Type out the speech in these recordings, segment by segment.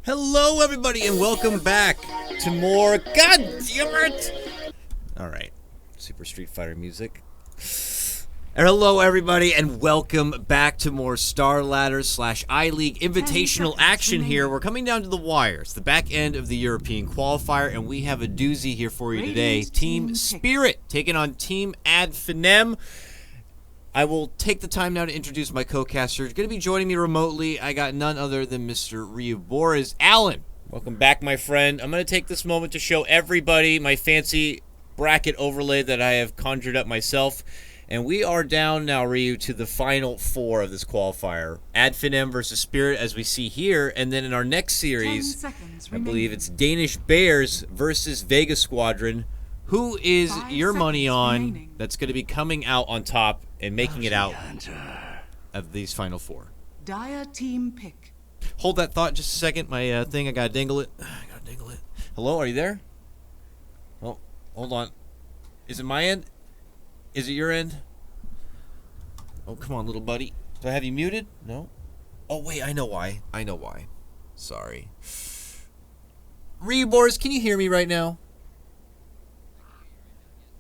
Hello, everybody, and welcome back to more. God damn it! All right, Super Street Fighter music. Hello, everybody, and welcome back to more Star Ladder / iLeague Invitational action here. We're coming down to the wires, the back end of the European qualifier, and we have a doozy here for you today. Team Spirit taking on Team Finem. I will take the time now to introduce my co-caster. Going to be joining me remotely. I got none other than Mr. Ryu Boris. Alan, welcome back, my friend. I'm going to take this moment to show everybody my fancy bracket overlay that I have conjured up myself. And we are down now, Ryu, to the final four of this qualifier. Finem versus Spirit, as we see here. And then in our next series, I believe it's Danish Bears versus Vega Squadron. Who is your money on that's going to be coming out on top and making it out of these final four? Dire team pick. Hold that thought just a second. My thing, I got to dingle it. Hello, are you there? Oh, hold on. Is it my end? Is it your end? Oh, come on, little buddy. Do I have you muted? No? Oh, wait, I know why. Sorry. Ryu Boris, can you hear me right now?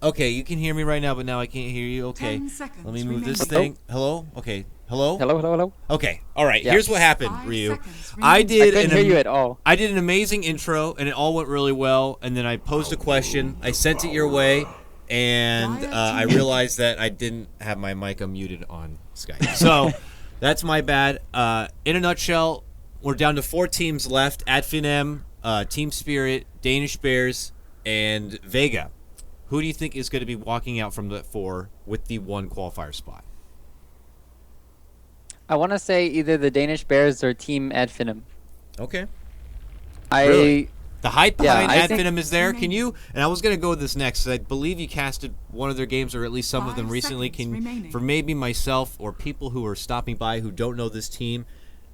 Okay, you can hear me right now, but now I can't hear you. Okay, let me move this thing. Hello? Okay, hello? Hello. Okay, all right, Yeah. Here's what happened, Ryu. I couldn't hear you at all. I did an amazing intro, and it all went really well, and then I posed a question. I sent it your way, and I realized that I didn't have my mic unmuted on Skype. So, that's my bad. In a nutshell, we're down to 4 teams left. Finem, Team Spirit, Danish Bears, and Vega. Who do you think is going to be walking out from the 4 with the 1 qualifier spot? I want to say either the Danish Bears or Team Finem. Okay. Really? The hype behind I Finem is there. Can you? And I was going to go with this next. I believe you casted one of their games, or at least some of them recently. For maybe myself or people who are stopping by who don't know this team,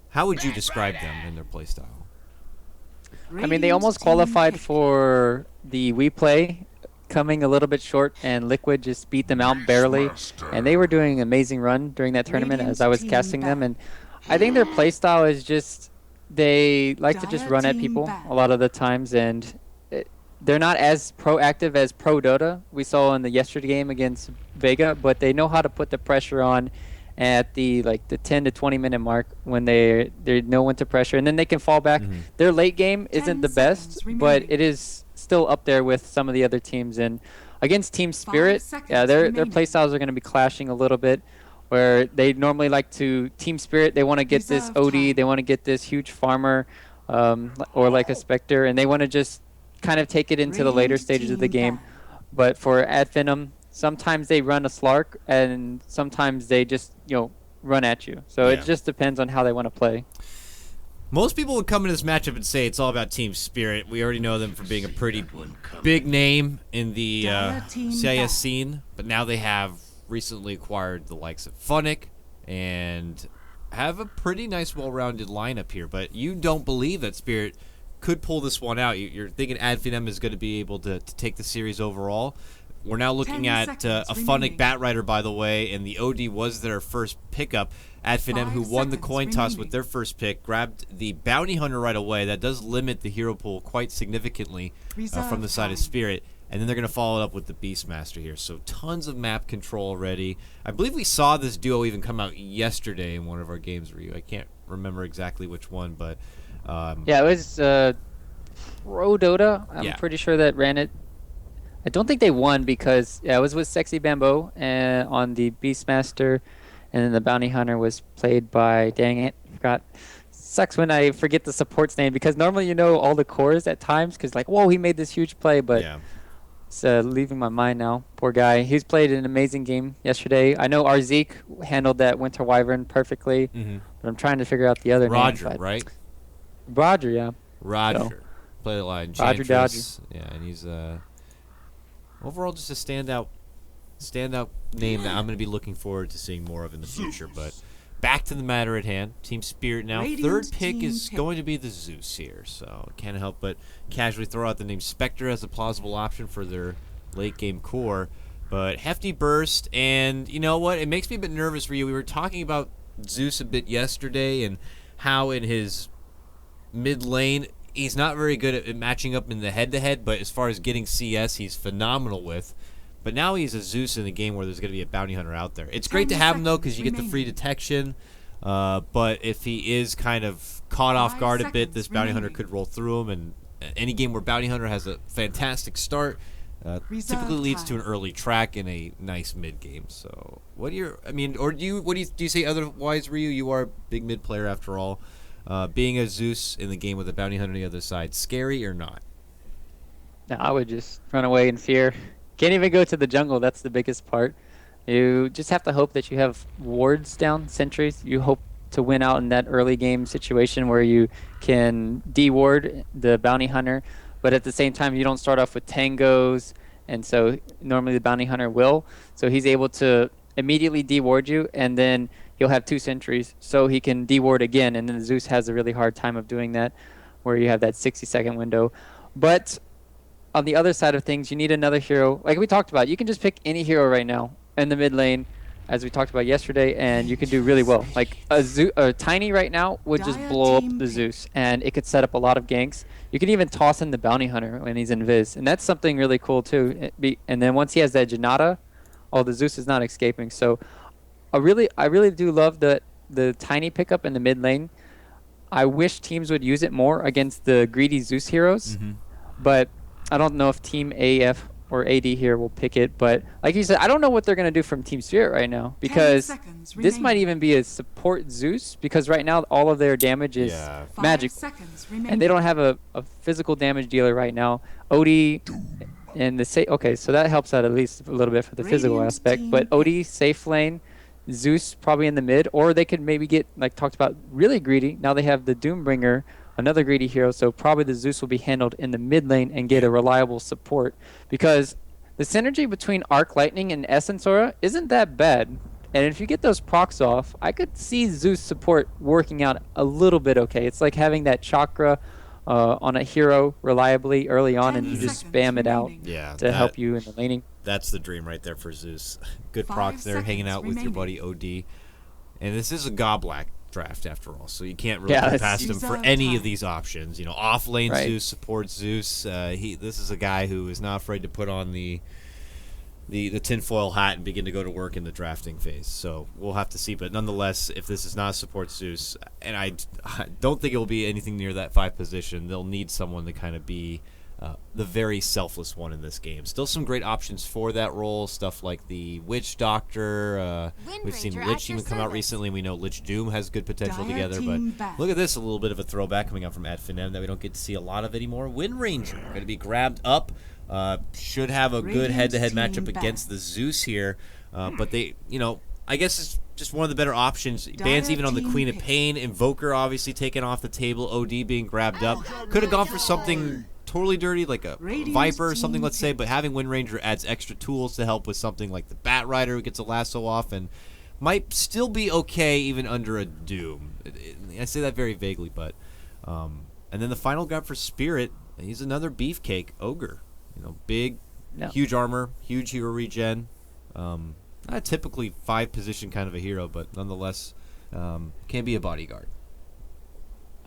how would you describe them in their play style? I mean, they almost qualified for the We Play, coming a little bit short, and Liquid just beat them out barely. And they were doing an amazing run during that tournament as I was casting them. And I think their play style is just, they like to just run at people a lot of the times, and they're not as proactive as Pro Dota we saw in the yesterday game against Vega, but they know how to put the pressure on at the 10 to 20 minute mark when they know when to pressure, and then they can fall back. Their late game isn't the best, but it is still up there with some of the other teams. And against Team Spirit, their play styles are going to be clashing a little bit, where they normally like to Team Spirit, they want to get this OD, they want to get this huge farmer, or like a Spectre, and they want to just kind of take it into the later stages of the game. But for Finem, sometimes they run a Slark, and sometimes they just run at you. So it just depends on how they want to play. Most people would come into this matchup and say it's all about Team Spirit. We already know them for being a pretty big name in the CIS scene, but now they have recently acquired the likes of Funnick and have a pretty nice, well-rounded lineup here. But you don't believe that Spirit could pull this one out. You're thinking Finem is going to be able to take the series overall. We're now looking at a Funnick Batrider, by the way, and the OD was their first pickup. Finem, who won the coin toss with their first pick, grabbed the Bounty Hunter right away. That does limit the hero pool quite significantly from the side of Spirit. And then they're going to follow it up with the Beastmaster here. So tons of map control already. I believe we saw this duo even come out yesterday in one of our games, Ryu. I can't remember exactly which one, but... yeah, it was Pro Dota. I'm pretty sure that ran it. I don't think they won because it was with Sexy Bamboo on the Beastmaster, and then the Bounty Hunter was played by, dang it, forgot. Sucks when I forget the support's name, because normally you know all the cores at times, because like, whoa, he made this huge play, but it's leaving my mind now. Poor guy. He's played an amazing game yesterday. I know our Zeke handled that Winter Wyvern perfectly, but I'm trying to figure out the other Roger, name. right? Roger, yeah. Roger. So. Played a lot in Roger Enchantress. Yeah, and he's overall just a standout name that I'm going to be looking forward to seeing more of in the future. But back to the matter at hand. Team Spirit now. Third pick is going to be the Zeus here, so can't help but casually throw out the name Spectre as a plausible option for their late game core. But hefty burst, and you know what? It makes me a bit nervous for you. We were talking about Zeus a bit yesterday and how in his mid lane, he's not very good at matching up in the head-to-head, but as far as getting CS, he's phenomenal with. But now he's a Zeus in a game where there's going to be a bounty hunter out there. It's great to have him, though, because you get the free detection. But if he is kind of caught off guard a bit, this bounty hunter could roll through him. And any game where bounty hunter has a fantastic start typically leads to an early track in a nice mid game. So what do you? I mean, or do you say otherwise, Ryu? You are a big mid player after all. Being a Zeus in the game with a bounty hunter on the other side, scary or not? No, I would just run away in fear. Can't even go to the jungle. That's the biggest part. You just have to hope that you have wards down, sentries. You hope to win out in that early game situation where you can de-ward the bounty hunter, but at the same time you don't start off with tangos, and so normally the bounty hunter will. So he's able to immediately de-ward you, and then he'll have 2 sentries, so he can de-ward again, and then Zeus has a really hard time of doing that, where you have that 60-second window. But on the other side of things, you need another hero. Like we talked about, you can just pick any hero right now in the mid lane, as we talked about yesterday, and you can do really well. Like a Tiny right now would just blow up the Zeus, and it could set up a lot of ganks. You can even toss in the bounty hunter when he's in Viz, and that's something really cool too. And then once he has that Janata, the Zeus is not escaping. So I really do love the Tiny pickup in the mid lane. I wish teams would use it more against the greedy Zeus heroes, but I don't know if Team AF or AD here will pick it. But like you said, I don't know what they're going to do from Team Spirit right now, because this might even be a support Zeus, because right now all of their damage is magic, and they don't have a physical damage dealer right now. OD and the okay, so that helps out at least a little bit for the physical aspect. But OD safe lane, Zeus probably in the mid, or they could maybe get, like talked about, really greedy. Now they have the Doombringer, another greedy hero, so probably the Zeus will be handled in the mid lane and get a reliable support, because the synergy between Arc Lightning and Essence Aura isn't that bad. And if you get those procs off, I could see Zeus support working out a little bit okay. It's like having that chakra on a hero reliably early on, and you just spam it out to help you in the laning. That's the dream right there for Zeus. Good procs there, hanging out with your buddy OD. And this is a Goblack draft after all, so you can't really go past him for any of these options. You know, off lane Zeus, support Zeus. This is a guy who is not afraid to put on the tinfoil hat and begin to go to work in the drafting phase. So we'll have to see. But nonetheless, if this is not support Zeus, and I don't think it will be anything near that 5 position, they'll need someone to kind of be the very selfless one in this game. Still some great options for that role, stuff like the Witch Doctor. We've seen Lich even come out recently. We know Lich Doom has good potential together, but look at this, a little bit of a throwback coming out from Finem that we don't get to see a lot of anymore. Wind Ranger going to be grabbed up. Should have a good head-to-head matchup against the Zeus here, but they, I guess it's just one of the better options. Bans even on the Queen of Pain. Invoker obviously taken off the table. OD being grabbed up. Could have gone for something totally dirty, like a Viper or something, let's say, but having Wind Ranger adds extra tools to help with something like the Bat Rider who gets a lasso off, and might still be okay even under a Doom. I say that very vaguely, but and then the final grab for Spirit, he's another beefcake Ogre. Big, huge armor, huge hero regen. Not typically 5 position kind of a hero, but nonetheless can be a bodyguard.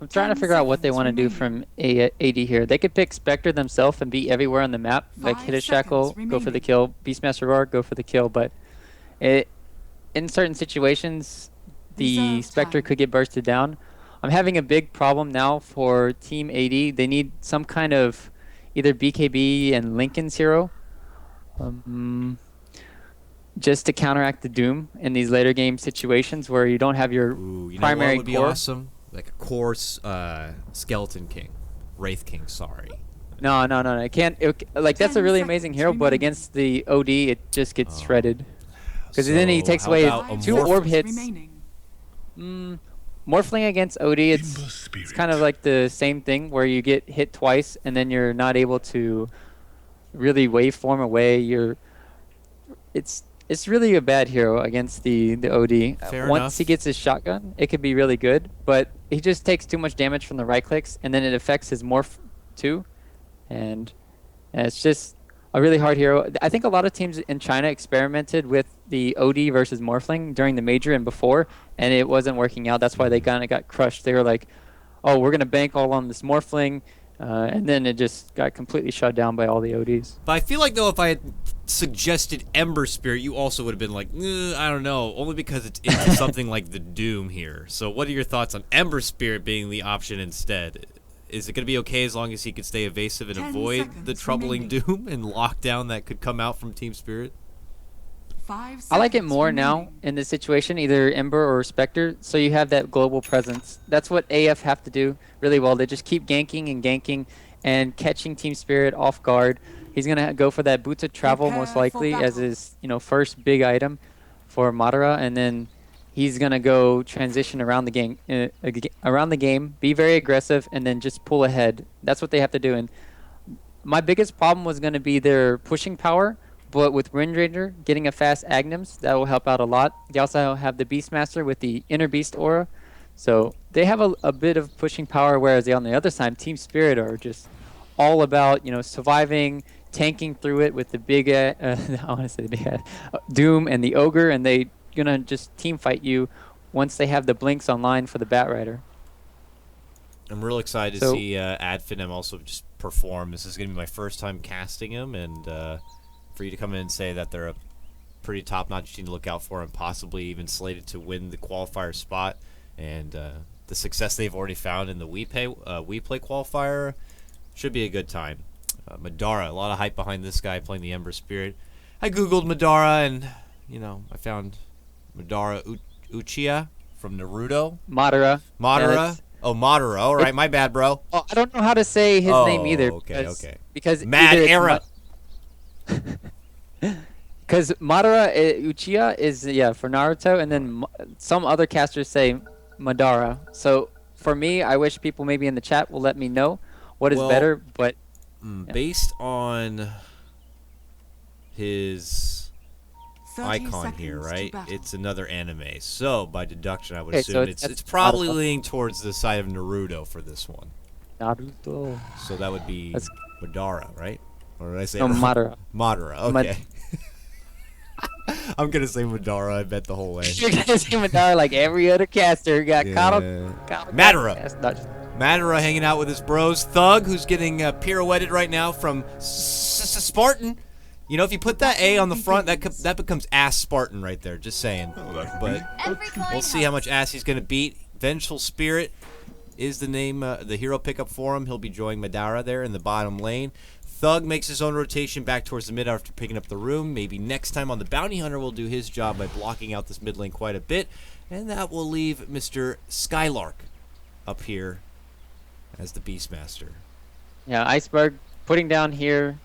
I'm trying to figure out what they want to do from AD here. They could pick Spectre themselves and be everywhere on the map, like hit a Shackle, go for the kill, Beastmaster Roar, go for the kill, but in certain situations, the Spectre could get bursted down. I'm having a big problem now for Team AD. They need some kind of either BKB and Lincoln's hero, just to counteract the Doom in these later game situations where you don't have your primary would be core. Awesome? Like a core Skeleton King. Wraith King, sorry. No. It can't. That's a really amazing hero, but against the OD, it just gets shredded. Because then he takes away 2 orb hits. Morphling against OD, it's kind of like the same thing where you get hit twice and then you're not able to really waveform away. It's really a bad hero against the OD. Once he gets his shotgun, it could be really good, but he just takes too much damage from the right clicks, and then it affects his morph too, and it's just a really hard hero. I think a lot of teams in China experimented with the OD versus Morphling during the major and before, and it wasn't working out. That's why they kind of got crushed. They were like, oh, we're going to bank all on this Morphling. And then it just got completely shut down by all the ODs. But I feel like, though, if I had suggested Ember Spirit, you also would have been like, I don't know, only because it's into something like the Doom here. So what are your thoughts on Ember Spirit being the option instead? Is it going to be okay as long as he could stay evasive and 10 avoid the seconds troubling remaining. Doom and lockdown that could come out from Team Spirit? 5 I like it seconds more now remaining. in this situation, either Ember or Spectre, so you have that global presence. That's what AF have to do really well. They just keep ganking and catching Team Spirit off guard. He's going to go for that Boots of Travel Prepare most for likely as battle. his first big item for Madara, and then he's going to go transition around the game, be very aggressive, and then just pull ahead. That's what they have to do. And my biggest problem was going to be their pushing power, but with Wind Ranger getting a fast Agnems, that will help out a lot. They also have the Beastmaster with the Inner Beast aura. So they have a bit of pushing power, whereas on the other side, Team Spirit are just all about, surviving, tanking through it with the big, I want to say the big Doom and the Ogre, and they going to just team fight you once they have the Blinks online for the Bat Rider. I'm real excited to So- see Finem also just perform. This is going to be my first time casting him, and for you to come in and say that they're a pretty top-notch team to look out for and possibly even slated to win the qualifier spot, and the success they've already found in the We Play qualifier should be a good time. Madara, a lot of hype behind this guy playing the Ember Spirit. I googled Madara, and I found Madara Uchiha from Naruto. Madara. Madara. Yeah, that's- Oh, Madara. All right, my bad, bro. Oh, I don't know how to say his name either. Okay, okay. Because Mad either it's Era. Because Madara Uchiha is for Naruto, and then some other casters say Madara. So for me, I wish people maybe in the chat will let me know what is Well, better. But Based on his 30 icon here, seconds to right? battle. It's another anime. So by deduction, I would Okay, assume so it's that's probably Naruto. leaning towards the side of Naruto for this one. Naruto. So that would be That's- Madara, right? Or did I say No, it wrong? Madara. Madara. Mad- Okay. I'm gonna say Madara. I bet the whole way. You're gonna say Madara like every other caster who got caught Yeah. up. Madara. That's Madara hanging out with his bros. Thug, who's getting pirouetted right now from Spartan. If you put that A on the front, that becomes ass Spartan right there. Just saying. But we'll see how much ass he's going to beat. Vengeful Spirit is the name, the hero pickup for him. He'll be joining Madara there in the bottom lane. Thug makes his own rotation back towards the mid after picking up the room. Maybe next time on the Bounty Hunter will do his job by blocking out this mid lane quite a bit. And that will leave Mr. Skylark up here as the Beastmaster. Yeah, Iceberg putting down here.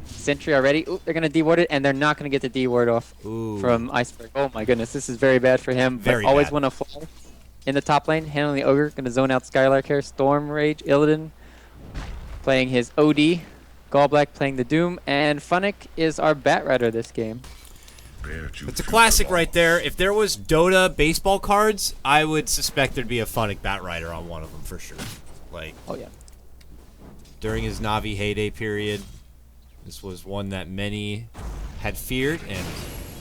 Sentry already. Ooh, they're going to D-ward it, and they're not going to get the D-ward off Ooh. from Iceberg. Oh my goodness, this is very bad for him. Very but always bad. want to fly in the top lane, handling the Ogre. Going to zone out Skylark here. Storm Rage, Illidan playing his OD. Gallblack playing the Doom. And Funnick is our Bat Rider this game. It's a classic right there. If there was Dota baseball cards, I would suspect there'd be a Funnick Bat Rider on one of them for sure. Like, Oh yeah. during his Navi heyday period, this was one that many had feared and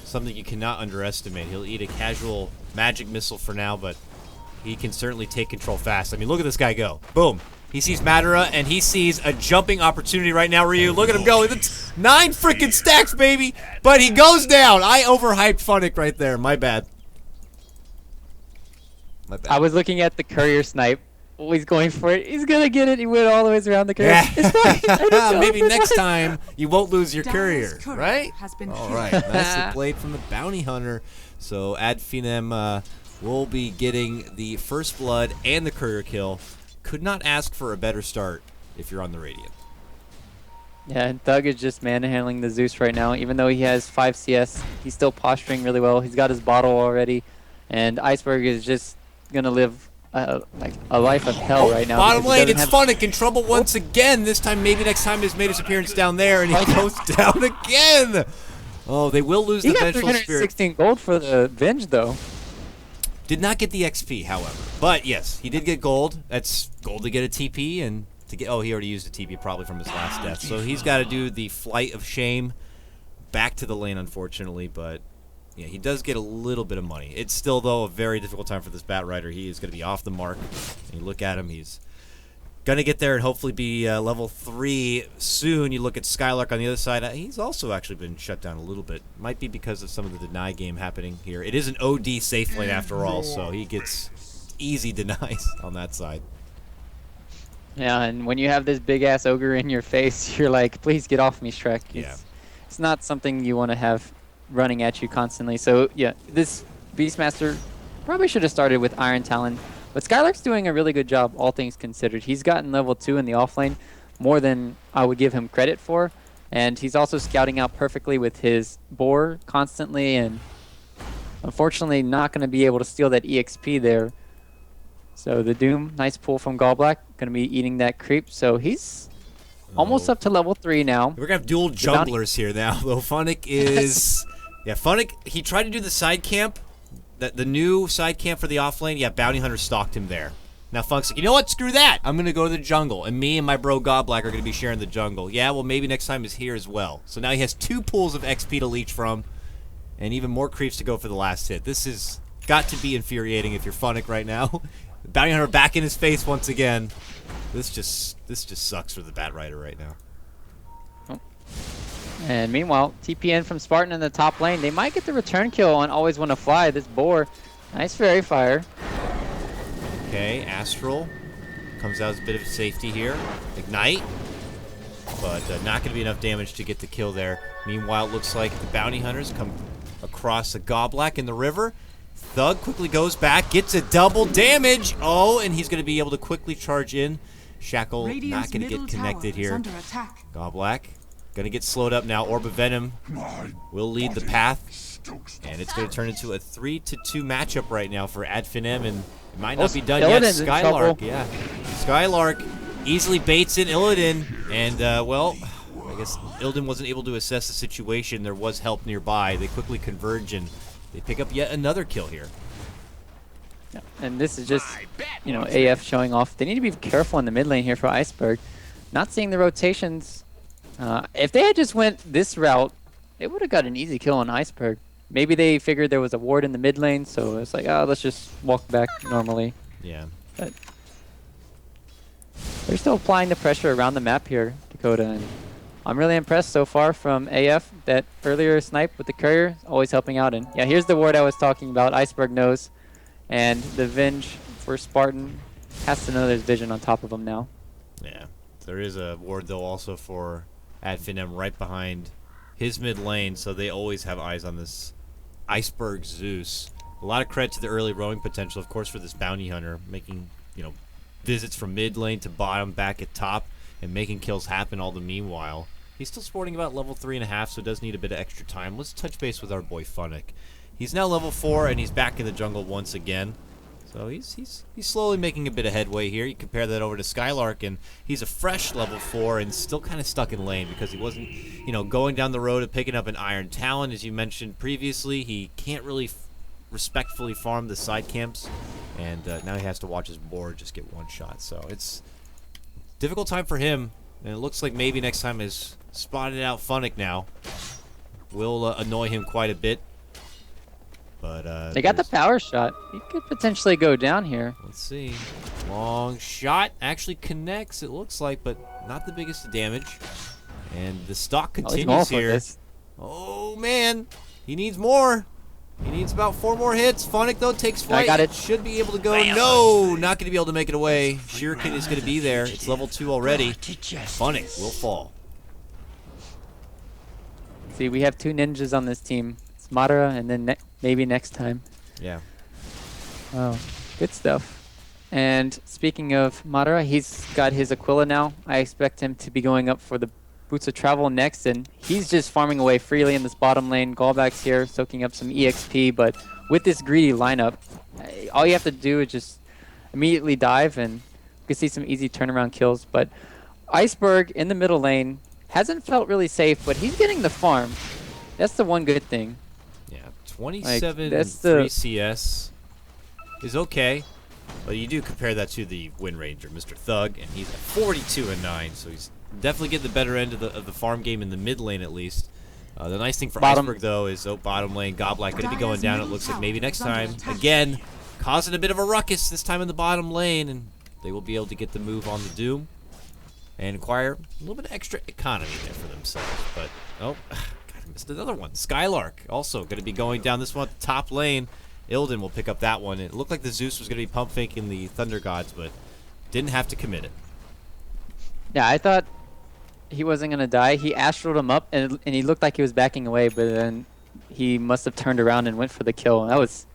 something you cannot underestimate. He'll eat a casual magic missile for now, but he can certainly take control fast. I mean, look at this guy go. Boom. He sees Madara, and he sees a jumping opportunity right now, Ryu. Look at him go. It's 9 freaking stacks, baby. But he goes down. I overhyped Funnick right there. My bad. My bad. I was looking at the courier snipe. Oh, he's going for it. He's gonna get it. He went all the way around the courier. It's fine. I don't know. Maybe It's next fine. time you won't lose your Dyer's courier, courier right? has been All killed. right, nicely played from the Bounty Hunter. So Finem will be getting the first blood and the courier kill. Could not ask for a better start if you're on the Radiant. Yeah, and Thug is just manhandling the Zeus right now. Even though he has 5 CS, he's still posturing really well. He's got his bottle already. And Iceberg is just going to live like a life of hell right now. Bottom because he lane, it's doesn't have- Funnick in trouble once again. This time, maybe next time he's made his appearance down there, and he goes down again. Oh, they will lose He the got Vengeful Spirit. 316 gold for the Venge, though. Did not get the XP, however. But yes, he did get gold. That's gold to get a TP and to get. Oh, he already used a TP probably from his last death. So he's got to do the flight of shame back to the lane, unfortunately. But Yeah, he does get a little bit of money. It's still, though, a very difficult time for this Bat Rider. He is going to be off the mark. And you look at him, he's going to get there and hopefully be level 3 soon. You look at Skylark on the other side. He's also actually been shut down a little bit. Might be because of some of the deny game happening here. It is an OD safe lane after all, so he gets easy denies on that side. Yeah, and when you have this big-ass ogre in your face, you're like, please get off me, Shrek. Yeah. It's not something you want to have running at you constantly. So, yeah, this Beastmaster probably should have started with Iron Talon. But Skylark's doing a really good job, all things considered. He's gotten level 2 in the offlane, more than I would give him credit for. And he's also scouting out perfectly with his boar constantly. And unfortunately, not going to be able to steal that EXP there. So the Doom, nice pull from Gallblack, going to be eating that creep. So he's almost up to level 3 now. We're going to have dual junglers here now, though. Funnick is... Yeah, Funnick, he tried to do the side camp, the new side camp for the offlane. Yeah, Bounty Hunter stalked him there. Now Funk's like, you know what? Screw that. I'm going to go to the jungle, and me and my bro Godblack are going to be sharing the jungle. Yeah, well, maybe next time is here as well. So now he has 2 pools of XP to leech from, and even more creeps to go for the last hit. This has got to be infuriating if you're Funnick right now. Bounty Hunter back in his face once again. This just sucks for the Bat Rider right now. And meanwhile, TPN from Spartan in the top lane. They might get the return kill on Always Wanna Fly. This boar, nice fairy fire. Okay, Astral comes out as a bit of safety here. Ignite, but not going to be enough damage to get the kill there. Meanwhile, it looks like the Bounty Hunters come across the Goblack in the river. Thug quickly goes back, gets a double damage. Oh, and he's going to be able to quickly charge in. Shackle not going to get connected here. Goblack going to get slowed up now. Orb of Venom will lead the path. And it's going to turn into a 3-2 matchup right now for Finem, and it might not be done yet. Skylark, yeah. Skylark easily baits in Illidan, and, well, I guess Illidan wasn't able to assess the situation. There was help nearby. They quickly converge, and they pick up yet another kill here. Yeah, and this is just, you know, AF showing off. They need to be careful in the mid lane here for Iceberg. Not seeing the rotations. If they had just went this route, they would have got an easy kill on Iceberg. Maybe they figured there was a ward in the mid lane, so it's like, oh, let's just walk back normally. Yeah. But they're still applying the pressure around the map here, Dakota. And I'm really impressed so far from AF. That earlier snipe with the courier, always helping out. And yeah, here's the ward I was talking about. Iceberg knows. And the Venge for Spartan has to know there's vision on top of him now. Yeah. There is a ward, though, also for Finem right behind his mid lane, so they always have eyes on this Iceberg Zeus. A lot of credit to the early roaming potential, of course, for this Bounty Hunter, making, you know, visits from mid lane to bottom, back at top, and making kills happen all the meanwhile. He's still sporting about level 3.5, so does need a bit of extra time. Let's touch base with our boy Funnick. He's now level 4, and he's back in the jungle once again. So he's slowly making a bit of headway here. You compare that over to Skylark, and he's a fresh level 4 and still kind of stuck in lane because he wasn't, you know, going down the road of picking up an Iron Talon, as you mentioned previously. He can't really respectfully farm the side camps, and now he has to watch his board just get one shot. So it's a difficult time for him, and it looks like maybe next time his spotted out Funnick now will annoy him quite a bit. But they got the power shot. He could potentially go down here. Let's see. Long shot actually connects, it looks like, but not the biggest of damage. And the stock continues here. Oh, man. He needs more. He needs about 4 more hits. Funnick, though, takes flight. I got it. Should be able to go. No, not going to be able to make it away. Shuriken is going to be there. It's level 2 already. Funnick will fall. See, we have 2 ninjas on this team. It's Madara, and then maybe next time. Yeah. Oh, good stuff. And speaking of Madara, he's got his Aquila now. I expect him to be going up for the Boots of Travel next, and he's just farming away freely in this bottom lane. Gallback's here, soaking up some EXP, but with this greedy lineup, all you have to do is just immediately dive, and you can see some easy turnaround kills. But Iceberg in the middle lane hasn't felt really safe, but he's getting the farm. That's the one good thing. 27 3 CS is okay, but you do compare that to the Wind Ranger, Mr. Thug, and he's at 42-9, so he's definitely getting the better end of the farm game in the mid lane at least. The nice thing for Bottom. Iceberg, though, is bottom lane. Goblak going to be going down. It looks like maybe next time. Again, causing a bit of a ruckus this time in the bottom lane, and they will be able to get the move on the Doom and acquire a little bit of extra economy there for themselves. But, oh, God, I missed another one. Skylark also going to be going down this one at the top lane. Ilden will pick up that one. It looked like the Zeus was going to be pump faking the Thunder Gods, but didn't have to commit it. Yeah, I thought he wasn't going to die. He astraled him up, and he looked like he was backing away, but then he must have turned around and went for the kill. That was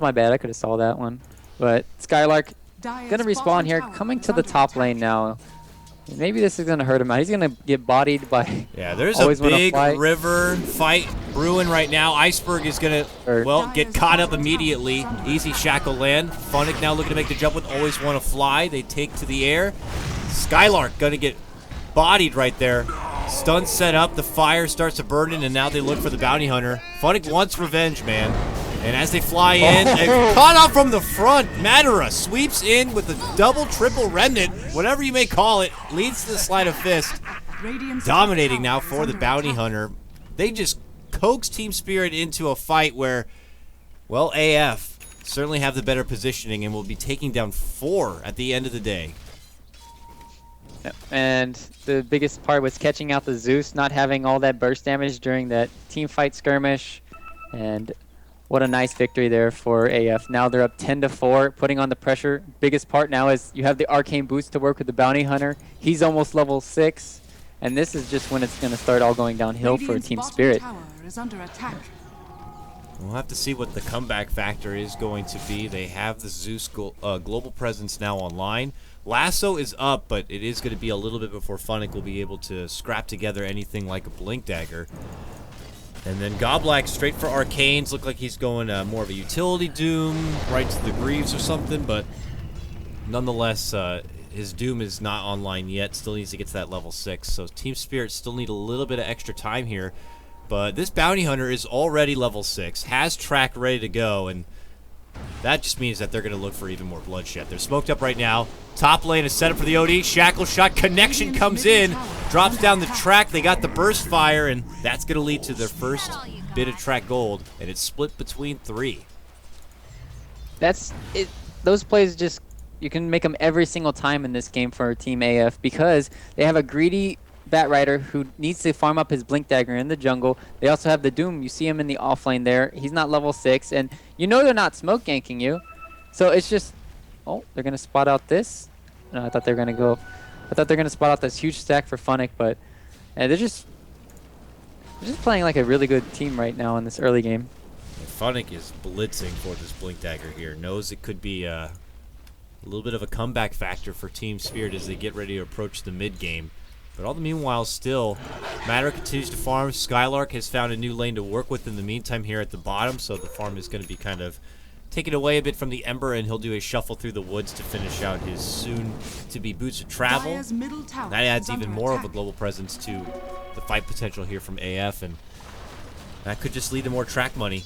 my bad. I could have saw that one. But Skylark going to respawn here, coming to the top lane now. Maybe this is going to hurt him out. He's going to get bodied by... Yeah, there's a big river fight brewing right now. Iceberg is going to, well, get caught up immediately. Easy shackle land. Funnick now looking to make the jump with always want to fly. They take to the air. Skylark going to get bodied right there. Stun set up. The fire starts to burn in, and now they look for the bounty hunter. Funnick wants revenge, man. And as they fly in, they're caught off from the front. Madara sweeps in with a double, triple remnant, whatever you may call it, leads to the sleight of fist. Dominating now for the bounty hunter. They just coax Team Spirit into a fight where, well, AF certainly have the better positioning and will be taking down 4 at the end of the day. And the biggest part was catching out the Zeus, not having all that burst damage during that team fight skirmish. And what a nice victory there for AF. Now they're up 10-4, putting on the pressure. Biggest part now is you have the arcane boost to work with the bounty hunter. He's almost level 6, and this is just when it's going to start all going downhill for Team Spirit. We'll have to see what the comeback factor is going to be. They have the Zeus global presence now online. Lasso is up, but it is going to be a little bit before Funnick will be able to scrap together anything like a Blink Dagger. And then Goblak straight for Arcanes. Look like he's going more of a utility Doom, right to the Greaves or something, but nonetheless, his Doom is not online yet. Still needs to get to that level 6, so Team Spirit still need a little bit of extra time here. But this Bounty Hunter is already level 6, has track ready to go, and that just means that they're going to look for even more bloodshed. They're smoked up right now. Top lane is set up for the OD. Shackle shot. Connection comes in. Drops down the track. They got the burst fire, and that's going to lead to their first bit of track gold. And it's split between 3. That's it. Those plays just, you can make them every single time in this game for Team AF because they have a greedy Batrider who needs to farm up his Blink Dagger in the jungle. They also have the Doom. You see him in the offlane there. He's not level 6, and you know they're not smoke ganking you. So it's just, oh, they're going to spot out this. No, I thought they were going to go. I thought they were going to spot out this huge stack for Funnick, but they're just playing like a really good team right now in this early game. Funnick is blitzing for this Blink Dagger here. Knows it could be a little bit of a comeback factor for Team Spirit as they get ready to approach the mid game. But all the meanwhile, still, Matter continues to farm. Skylark has found a new lane to work with in the meantime here at the bottom, so the farm is going to be kind of taken away a bit from the Ember, and he'll do a shuffle through the woods to finish out his soon-to-be boots of travel. That adds even more of a global presence to the fight potential here from AF, and that could just lead to more track money.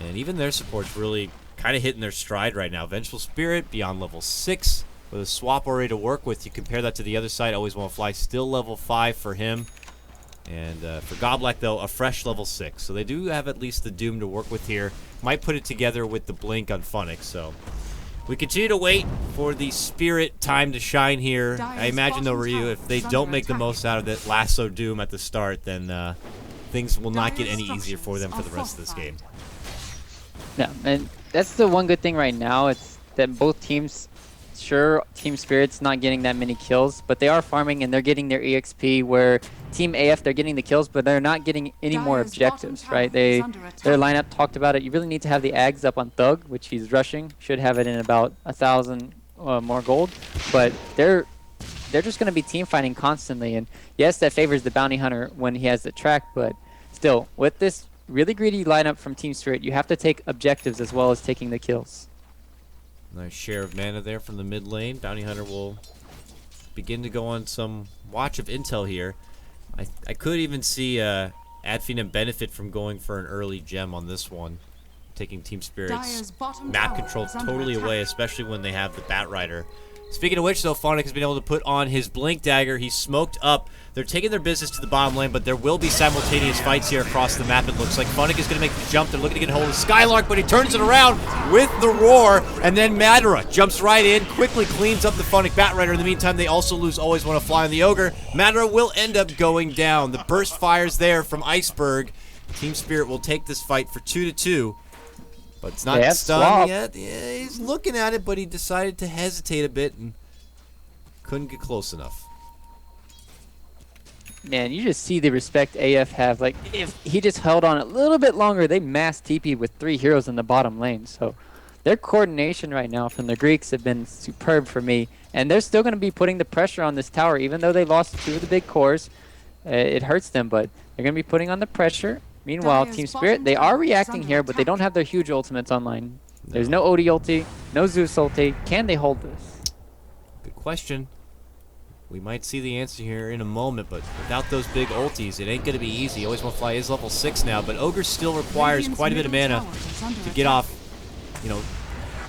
And even their support's really kind of hitting their stride right now. Vengeful Spirit beyond level 6. With a swap already to work with, you compare that to the other side. Always want to fly, still level 5 for him. And for Goblak, though, a fresh level 6. So they do have at least the Doom to work with here. Might put it together with the Blink on Funnick. So we continue to wait for the Spirit time to shine here. I imagine, though, Ryu, if they don't make the most out of that Lasso Doom at the start, then things will not get any easier for them for the rest of this game. Yeah, and that's the one good thing right now. It's that both teams... Sure, Team Spirit's not getting that many kills, but they are farming and they're getting their EXP, where Team AF, they're getting the kills, but they're not getting any more objectives, right? Their lineup talked about it. You really need to have the Ags up on Thug, which he's rushing. Should have it in about 1,000 more gold, but they're just going to be team fighting constantly. And yes, that favors the Bounty Hunter when he has the track, but still, with this really greedy lineup from Team Spirit, you have to take objectives as well as taking the kills. Nice share of mana there from the mid lane. Bounty Hunter will begin to go on some watch of intel here. I could even see Finem benefit from going for an early gem on this one, taking Team Spirit's map control totally away, especially when they have the Batrider Speaking of which, though, Finem has been able to put on his Blink Dagger. He's smoked up. They're taking their business to the bottom lane, but there will be simultaneous fights here across the map, it looks like. Finem is going to make the jump. They're looking to get a hold of Skylark, but he turns it around with the roar, and then Madara jumps right in, quickly cleans up the Finem Batrider. In the meantime, they also lose Always Want to Fly on the Ogre. Madara will end up going down. The burst fires there from Iceberg. Team Spirit will take this fight for 2-2. But it's not done yet. Yeah, he's looking at it, but he decided to hesitate a bit and couldn't get close enough. Man, you just see the respect AF have. Like, if he just held on a little bit longer, they mass TP with 3 heroes in the bottom lane. So their coordination right now from the Greeks have been superb for me. And they're still going to be putting the pressure on this tower, even though they lost 2 of the big cores. It hurts them, but they're going to be putting on the pressure. Meanwhile, Team Spirit, they are reacting here, but they don't have their huge ultimates online. There's no Odie ulti, no Zeus ulti. Can they hold this? Good question. We might see the answer here in a moment, but without those big ultis, it ain't going to be easy. Always Want to Fly is level 6 now, but Ogre still requires quite a bit of mana to get off, you know,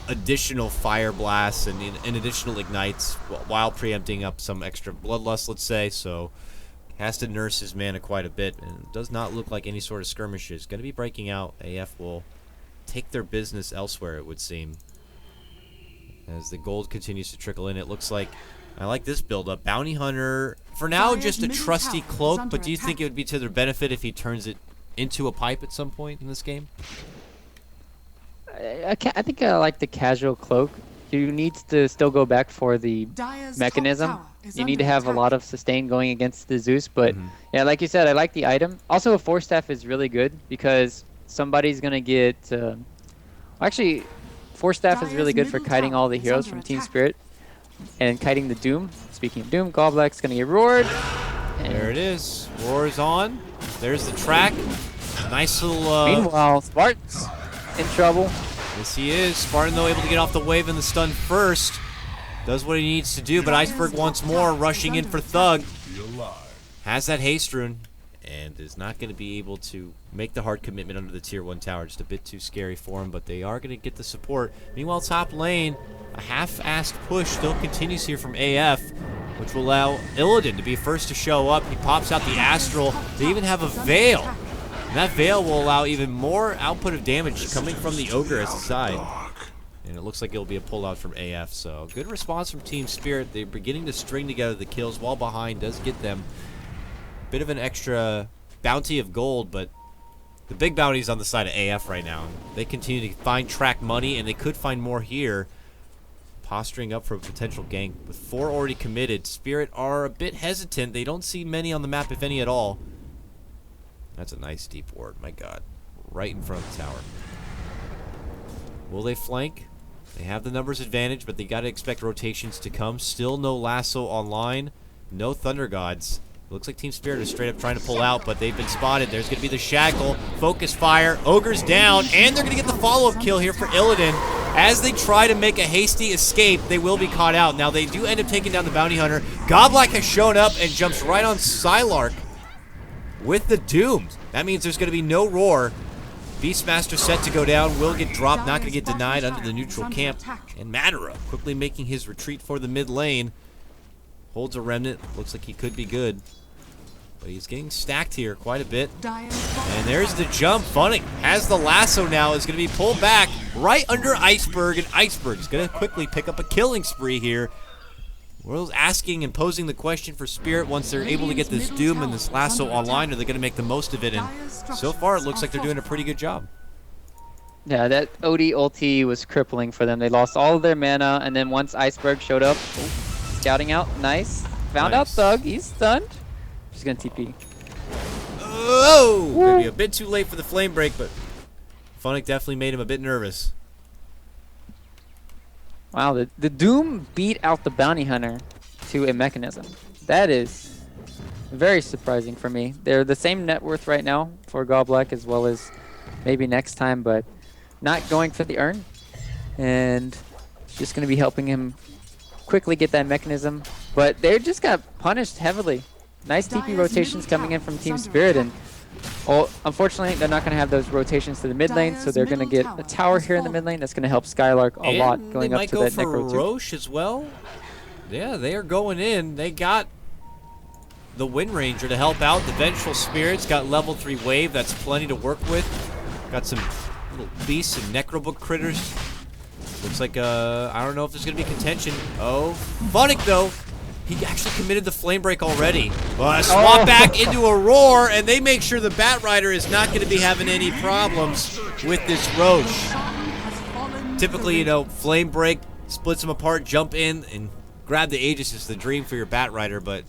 additional Fire Blasts and additional Ignites while preempting up some extra Bloodlust, let's say, so has to nurse his mana quite a bit, and it does not look like any sort of skirmishes going to be breaking out. AF will take their business elsewhere, it would seem. As the gold continues to trickle in, it looks like, I like this build-up. Bounty Hunter, for now, just a trusty cloak, but do you think it would be to their benefit if he turns it into a pipe at some point in this game? I think I like the casual cloak. You need to still go back for the mechanism. You need to have a lot of sustain going against the Zeus, but yeah, like you said, I like the item. Also, a 4-staff is really good because somebody's going to get... actually, 4-staff is really good for kiting all the heroes from Team Spirit and kiting the Doom. Speaking of Doom, Goblack's going to get roared. There it is. Roar is on. There's the track. Nice little... Meanwhile, Spartan's in trouble. Yes, he is. Spartan, though, able to get off the wave and the stun first. Does what he needs to do, but Iceberg wants more, rushing in for Thug. Has that haste rune, and is not going to be able to make the hard commitment under the tier 1 tower. Just a bit too scary for him, but they are going to get the support. Meanwhile, top lane, a half-assed push still continues here from AF, which will allow Illidan to be first to show up. He pops out the Astral. They even have a Veil. And that Veil will allow even more output of damage coming from the Ogre as a side. And it looks like it'll be a pullout from AF, so good response from Team Spirit. They're beginning to string together the kills while behind does get them a bit of an extra bounty of gold, but the big bounty is on the side of AF right now. They continue to find track money, and they could find more here. Posturing up for a potential gank. With 4 already committed, Spirit are a bit hesitant. They don't see many on the map, if any at all. That's a nice deep ward, my god. Right in front of the tower. Will they flank? They have the numbers advantage, but they got to expect rotations to come. Still no Lasso online. No Thunder Gods. Looks like Team Spirit is straight up trying to pull out, but they've been spotted. There's going to be the Shackle. Focus fire. Ogre's down, and they're going to get the follow-up kill here for Illidan. As they try to make a hasty escape, they will be caught out. Now, they do end up taking down the Bounty Hunter. Goblack has shown up and jumps right on Skylark with the Dooms. That means there's going to be no Roar. Beastmaster set to go down, will get dropped, not going to get denied under the neutral camp. And Madara quickly making his retreat for the mid lane. Holds a remnant, looks like he could be good. But he's getting stacked here quite a bit. And there's the jump. Finem has the lasso now, is going to be pulled back right under Iceberg, and Iceberg is going to quickly pick up a killing spree here. World's asking and posing the question for Spirit once they're able to get this Doom and this lasso online, are they going to make the most of it? And so far, it looks like they're doing a pretty good job. Yeah, that OD ulti was crippling for them. They lost all of their mana, and then once Iceberg showed up, scouting out, nice. Found out Thug, he's stunned. Just going to TP. Oh! Maybe a bit too late for the flame break, but Finem definitely made him a bit nervous. Wow, the Doom beat out the Bounty Hunter to a mechanism. That is very surprising for me. They're the same net worth right now for Goblack as well as maybe next time, but not going for the urn. And just going to be helping him quickly get that mechanism. But they just got punished heavily. Nice TP rotations coming in from Team Spirit, and unfortunately, they're not going to have those rotations to the mid lane, so they're going to get a tower here in the mid lane. That's going to help Skylark a lot going up to that Necro 2. Roche as well. Yeah, they are going in. They got the Wind Ranger to help out. The Vengeful Spirits got level 3 wave. That's plenty to work with. Got some little beasts and Necrobook critters. Looks like, I don't know if there's going to be contention. Oh, Funnick, though. He actually committed the Flame Break already. Swap back into a Roar, and they make sure the Bat Rider is not going to be having any problems with this Roche. Typically, you know, Flame Break splits them apart, jump in, and grab the Aegis is the dream for your Bat Rider, but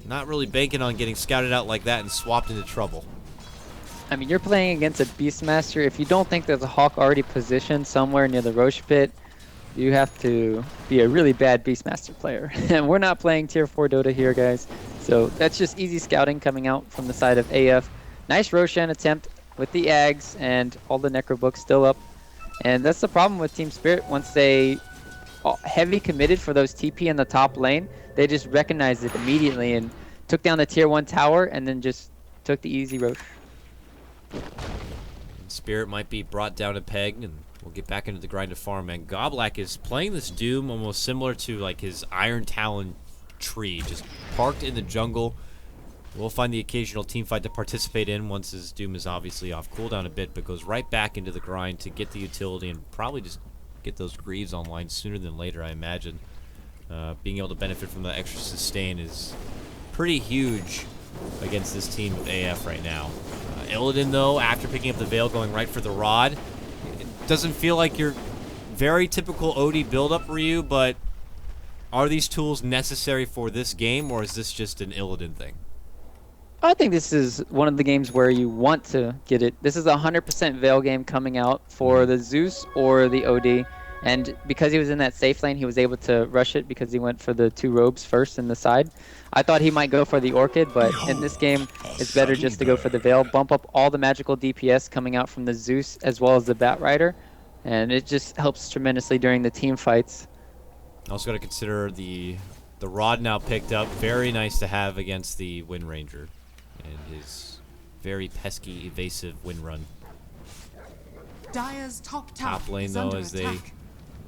not really banking on getting scouted out like that and swapped into trouble. I mean, you're playing against a Beastmaster. If you don't think there's a Hawk already positioned somewhere near the Roche pit, you have to be a really bad Beastmaster player. And we're not playing Tier 4 Dota here, guys. So that's just easy scouting coming out from the side of AF. Nice Roshan attempt with the Ags and all the Necrobooks still up. And that's the problem with Team Spirit. Once they heavy committed for those TP in the top lane, they just recognized it immediately and took down the Tier 1 tower and then just took the easy Roche. Spirit might be brought down a peg, and we'll get back into the grind of farm. And KotLGuy is playing this Doom almost similar to like his Iron Talon tree, just parked in the jungle. We'll find the occasional team fight to participate in once his Doom is obviously off cooldown a bit, but goes right back into the grind to get the utility and probably just get those Greaves online sooner than later, I imagine. Being able to benefit from the extra sustain is pretty huge against this team of AF right now. Illidan, though, after picking up the Veil, going right for the Rod. It doesn't feel like your very typical OD build-up, Ryu, but are these tools necessary for this game, or is this just an Illidan thing? I think this is one of the games where you want to get it. This is a 100% Veil game coming out for the Zeus or the OD. And because he was in that safe lane, he was able to rush it because he went for the 2 robes first in the side. I thought he might go for the Orchid, but in this game, it's better just to go for the Veil. Bump up all the magical DPS coming out from the Zeus as well as the Bat Rider. And it just helps tremendously during the team fights. Also got to consider the Rod now picked up. Very nice to have against the Wind Ranger and his very pesky, evasive Wind Run. Dire's top lane, is though, under as they attack.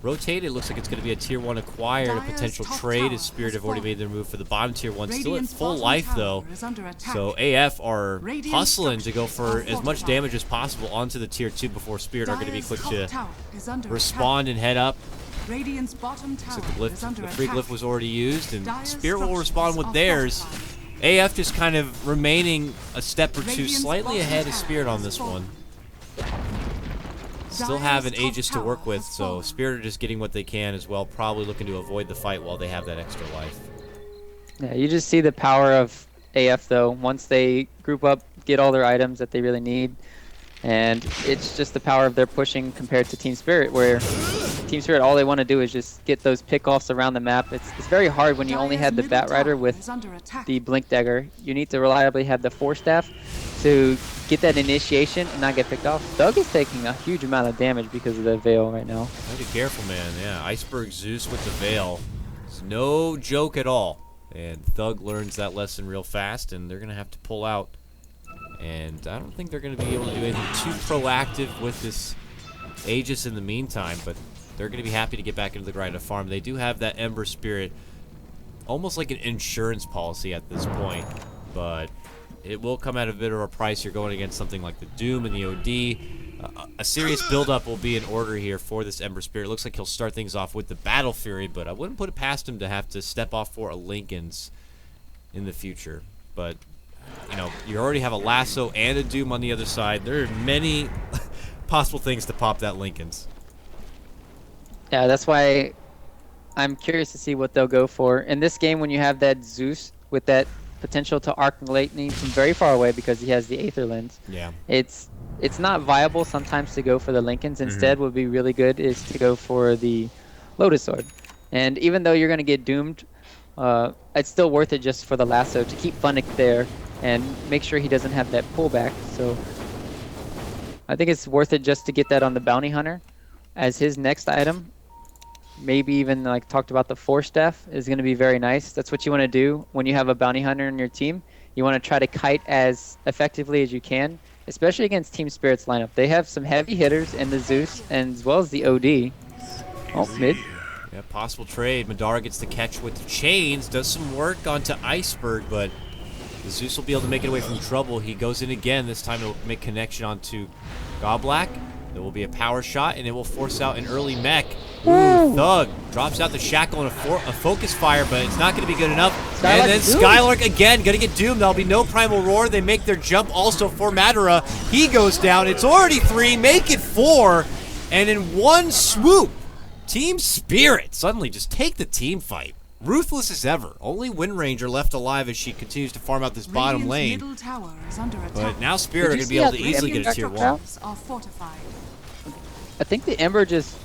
rotate, it looks like it's going to be a Tier 1 acquired, a Dire's potential top trade, tower as Spirit has have already fallen. made their move for the bottom Tier 1. Still at Radiant's full bottom life, tower though. is under attack. So AF are Radiant hustling to go for structures as are much fortified. damage as possible onto the Tier 2 before Spirit are going to be Dire's quick top to tower is under respond and head up. attack. Radiant's bottom tower So is under the free attack. glyph was already used, and Dire's Spirit will structures respond with are theirs. fortified. AF just kind of remaining a step or two Radiant's slightly bottom ahead of tower Spirit on has this fallen. one. Still Dire's have an top Aegis to tower work with, has so fallen. Spirit are just getting what they can as well, probably looking to avoid the fight while they have that extra life. Yeah, you just see the power of AF, though. Once they group up, get all their items that they really need. And it's just the power of their pushing compared to Team Spirit, where Team Spirit, all they want to do is just get those pickoffs around the map. It's very hard when you only Dire's had the middle Bat Rider tower with is under attack. the Blink Dagger. You need to reliably have the Force Staff to get that initiation and not get picked off. Thug is taking a huge amount of damage because of the Veil right now. Gotta be careful, man. Yeah, Iceberg Zeus with the Veil. It's no joke at all. And Thug learns that lesson real fast, and they're gonna have to pull out. And I don't think they're going to be able to do anything too proactive with this Aegis in the meantime, but they're going to be happy to get back into the grind of farm. They do have that Ember Spirit, almost like an insurance policy at this point, but it will come at a bit of a price. You're going against something like the Doom and the OD. A serious build-up will be in order here for this Ember Spirit. It looks like he'll start things off with the Battle Fury, but I wouldn't put it past him to have to step off for a Lincoln's in the future. But you know, you already have a Lasso and a Doom on the other side. There are many possible things to pop that Lincoln's. Yeah, that's why I'm curious to see what they'll go for. In this game, when you have that Zeus with that potential to arc lightning from very far away because he has the Aether Lens, Yeah. it's not viable sometimes to go for the Lincolns. Instead, what would be really good is to go for the Lotus Sword. And even though you're going to get doomed, it's still worth it just for the Lasso to keep Funnick there and make sure he doesn't have that pullback. So I think it's worth it just to get that on the Bounty Hunter as his next item. Maybe even like talked about the Force Staff is going to be very nice. That's what you want to do when you have a Bounty Hunter in your team. You want to try to kite as effectively as you can, especially against Team Spirit's lineup. They have some heavy hitters in the Zeus and as well as the OD. Oh, mid. Yeah, possible trade. Madara gets the catch with the chains, does some work onto Iceberg, but Zeus will be able to make it away from trouble. He goes in again. This time it'll make connection onto Goblak. There will be a power shot, and it will force out an early mech. Ooh, Thug drops out the shackle and a focus fire, but it's not going to be good enough. And then Skylark again, going to get doomed. There'll be no Primal Roar. They make their jump also for Madara. He goes down. It's already 3, make it 4. And in one swoop, Team Spirit suddenly just take the team fight. Ruthless as ever. Only Wind Ranger left alive as she continues to farm out this bottom lane. Middle tower is under attack. But now Spirit are going to be able to easily get a tier 1. Are fortified. I think the Ember just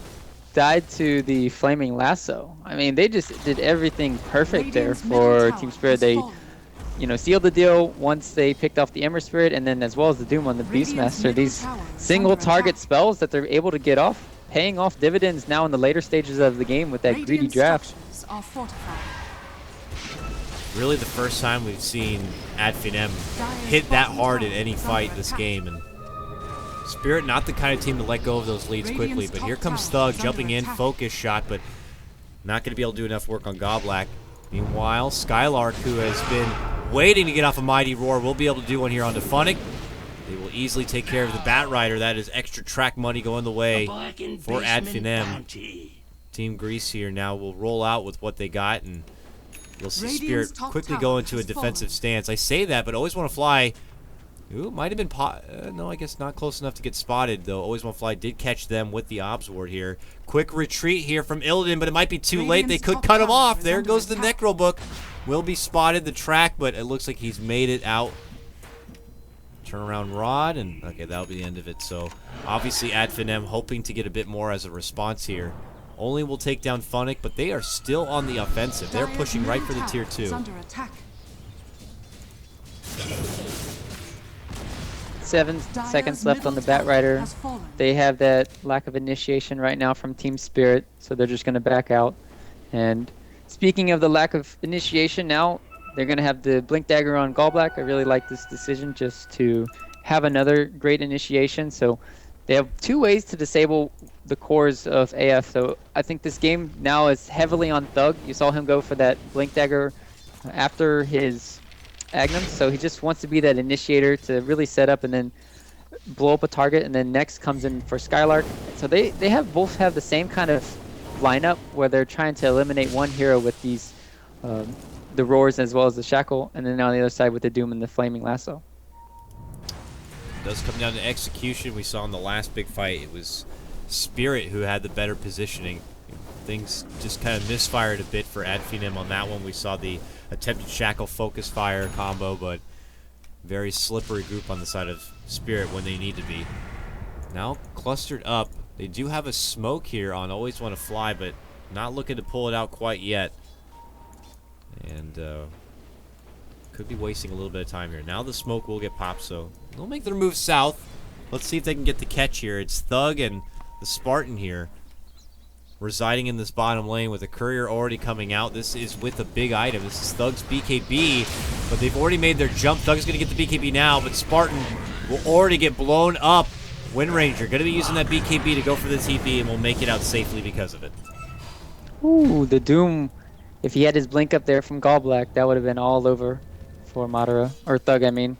died to the Flaming Lasso. I mean, they just did everything perfect there for Team Spirit. They, you know, sealed the deal once they picked off the Ember Spirit, and then as well as the Doom on the Beastmaster. These single target spells that they're able to get off, paying off dividends now in the later stages of the game with that greedy draft. Are fortified. Really the first time we've seen Finem hit that hard in any fight this game. And Spirit not the kind of team to let go of those leads quickly, but here comes Thug jumping in, focus shot, but not going to be able to do enough work on Goblak. Meanwhile, Skylark, who has been waiting to get off a Mighty Roar, will be able to do one here onto Funnick. They will easily take care of the Bat Rider. That is extra track money going the way for Finem. Team Grease here now will roll out with what they got, and you'll see Spirit quickly go into a defensive stance. I say that, but Always Want to Fly, ooh, might have been no, I guess not close enough to get spotted, though. Always Want to Fly did catch them with the Obs Ward here. Quick retreat here from Illidan, but it might be too late. They could cut him off. There goes the Necro Book. Will be spotted the track, but it looks like he's made it out. Turnaround Rod, and okay, that'll be the end of it. So obviously Finem hoping to get a bit more as a response here. Only will take down Funnick, but they are still on the offensive. They're pushing right for the tier 2. 7 seconds left on the Bat Rider. They have that lack of initiation right now from Team Spirit, so they're just going to back out. And speaking of the lack of initiation, now they're going to have the Blink Dagger on Goblak. I really like this decision just to have another great initiation. So they have 2 ways to disable the cores of AF. So I think this game now is heavily on Thug. You saw him go for that Blink Dagger after his Agnum. So he just wants to be that initiator to really set up and then blow up a target. And then next comes in for Skylark. So they both have the same kind of lineup where they're trying to eliminate one hero with these the Roars as well as the Shackle. And then on the other side with the Doom and the Flaming Lasso. It does come down to execution. We saw in the last big fight, it was Spirit who had the better positioning. Things just kind of misfired a bit for Finem on that one. We saw the attempted Shackle focus fire combo, but very slippery group on the side of Spirit when they need to be. Now clustered up. They do have a smoke here on Always Want to Fly, but not looking to pull it out quite yet. And could be wasting a little bit of time here. Now the smoke will get popped, so they'll make their move south. Let's see if they can get the catch here. It's Thug and the Spartan here residing in this bottom lane with a courier already coming out. This is with a big item. This is Thug's BKB, but they've already made their jump. Thug's going to get the BKB now, but Spartan will already get blown up. Wind Ranger going to be using that BKB to go for the TP and will make it out safely because of it. Ooh, the Doom. If he had his blink up there from Goblak, that would have been all over for Madara, or Thug, I mean.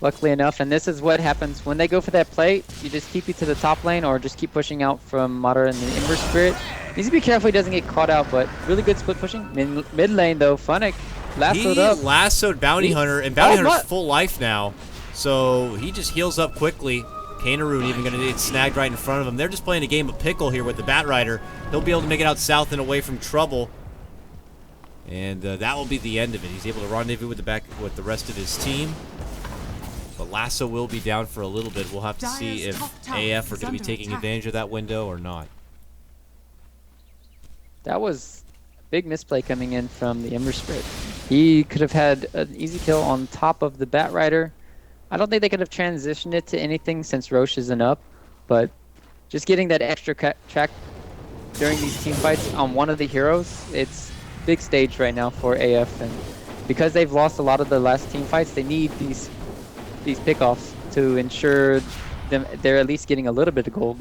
Luckily enough, and this is what happens when they go for that play. You just keep it to the top lane or just keep pushing out from Madara and the Ember Spirit. Needs to be careful he doesn't get caught out, but really good split pushing. Mid lane though, Funnick lassoed up. He lassoed Bounty Hunter, and Bounty Hunter's full life now. So he just heals up quickly. Kainaroon even going to get snagged right in front of him. They're just playing a game of pickle here with the Bat Rider. He'll be able to make it out south and away from trouble. And that will be the end of it. He's able to rendezvous with the rest of his team. But Lasso will be down for a little bit. We'll have to see if AF are going to be taking advantage of that window or not. That was a big misplay coming in from the Ember Spirit. He could have had an easy kill on top of the Bat Rider. I don't think they could have transitioned it to anything since Roche isn't up. But just getting that extra track during these team fights on one of the heroes, it's big stage right now for AF. And because they've lost a lot of the last team fights, they need these pickoffs to ensure they're at least getting a little bit of gold.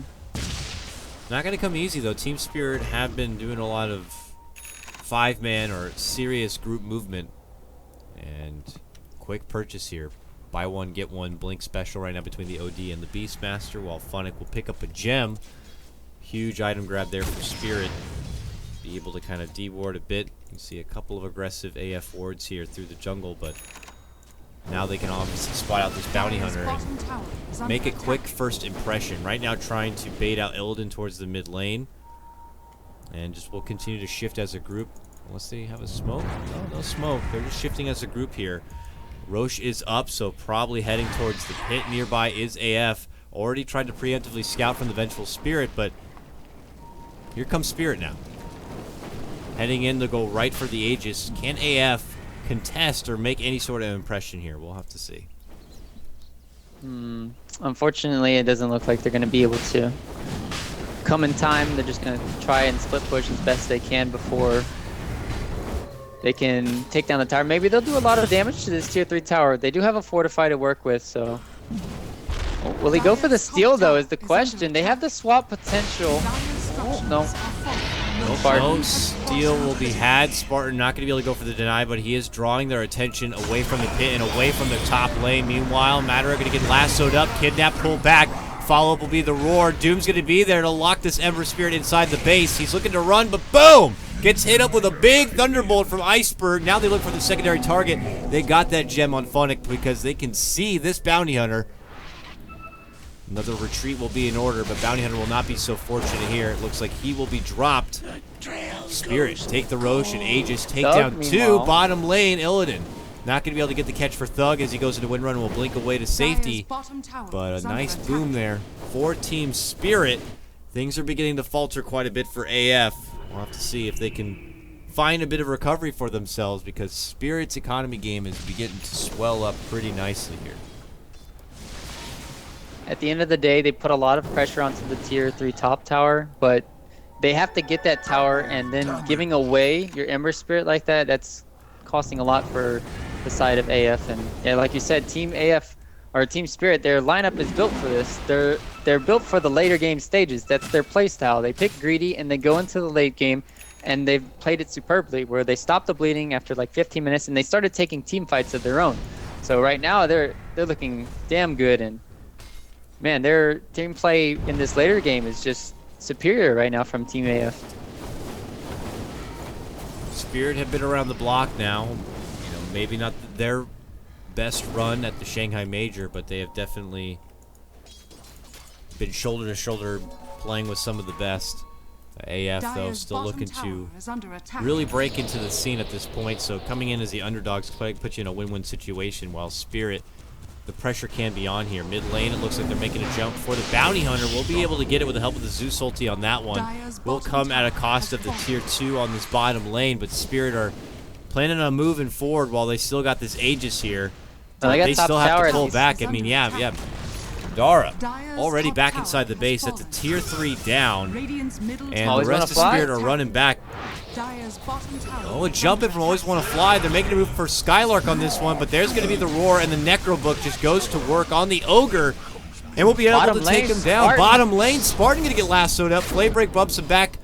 Not going to come easy, though. Team Spirit have been doing a lot of 5-man or serious group movement. And quick purchase here. Buy one, get one blink special right now between the OD and the Beastmaster, while Funic will pick up a gem. Huge item grab there for Spirit. Be able to kind of de-ward a bit. You can see a couple of aggressive AF wards here through the jungle, but now they can obviously spot out this bounty hunter and make a quick first impression. Right now trying to bait out Illidan towards the mid lane. And just will continue to shift as a group. Unless they have a smoke? No smoke. They're just shifting as a group here. Roche is up, so probably heading towards the pit. Nearby is AF. Already tried to preemptively scout from the Vengeful Spirit, but here comes Spirit now. Heading in to go right for the Aegis. Can AF contest or make any sort of impression here? We'll have to see. Unfortunately, it doesn't look like they're going to be able to come in time. They're just going to try and split push as best they can before they can take down the tower. Maybe they'll do a lot of damage to this tier 3 tower. They do have a fortify to work with, so... Will he go for the steal, though, is the question. They have the swap potential. Oh, no. No steal will be had. Spartan not going to be able to go for the deny, but he is drawing their attention away from the pit and away from the top lane. Meanwhile, Madara going to get lassoed up, kidnapped, pulled back. Follow-up will be the roar. Doom's going to be there to lock this Ember Spirit inside the base. He's looking to run, but boom! Gets hit up with a big Thunderbolt from Iceberg. Now they look for the secondary target. They got that gem on Funic because they can see this bounty hunter. Another retreat will be in order, but Bounty Hunter will not be so fortunate here. It looks like he will be dropped. Spirit take the Roche and Aegis take down 2. Bottom lane, Illidan. Not going to be able to get the catch for Thug as he goes into Windrun and will blink away to safety. But a nice boom there for Team Spirit. Things are beginning to falter quite a bit for AF. We'll have to see if they can find a bit of recovery for themselves because Spirit's economy game is beginning to swell up pretty nicely here. At the end of the day, they put a lot of pressure onto the tier 3 top tower, but they have to get that tower, and then giving away your Ember Spirit like that, that's costing a lot for the side of AF. And yeah, like you said, Team AF or Team Spirit, their lineup is built for this. They're built for the later game stages. That's their playstyle. They pick greedy and they go into the late game, and they've played it superbly, where they stopped the bleeding after like 15 minutes and they started taking team fights of their own. So right now they're looking damn good, and man, their team play in this later game is just superior right now from Team AF. Spirit have been around the block now. Maybe not their best run at the Shanghai Major, but they have definitely been shoulder to shoulder playing with some of the best. AF, though, still looking to really break into the scene at this point, so coming in as the underdogs put you in a win-win situation, while Spirit, the pressure can be on here. Mid lane, it looks like they're making a jump for the Bounty Hunter. We'll be able to get it with the help of the Zeus ulti on that one. Will come at a cost of the tier 2 on this bottom lane, but Spirit are planning on moving forward while they still got this Aegis here. They still have to pull back. I mean, yeah. Dara already back inside the base. That's a tier 3 down. And the rest of Spirit are running back. Oh, a jump in from Always Want to Fly. They're making a move for Skylark on this one, but there's going to be the Roar, and the Necro Book just goes to work on the Ogre. And we'll be able to take him down. Spartan. Bottom lane, Spartan going to get lassoed up. Flaybreak bumps him back.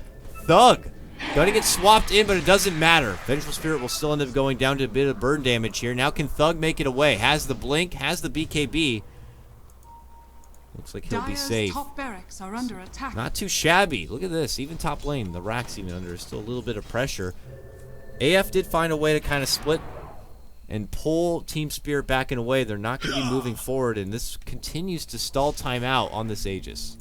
Thug going to get swapped in, but it doesn't matter. Vengeful Spirit will still end up going down to a bit of burn damage here. Now can Thug make it away? Has the Blink, has the BKB. Looks like he'll be safe. Not too shabby. Look at this. Even top lane, the Rack's even under still a little bit of pressure. AF did find a way to kind of split and pull Team Spirit back in a way. They're not going to be moving forward, and this continues to stall time out on this Aegis.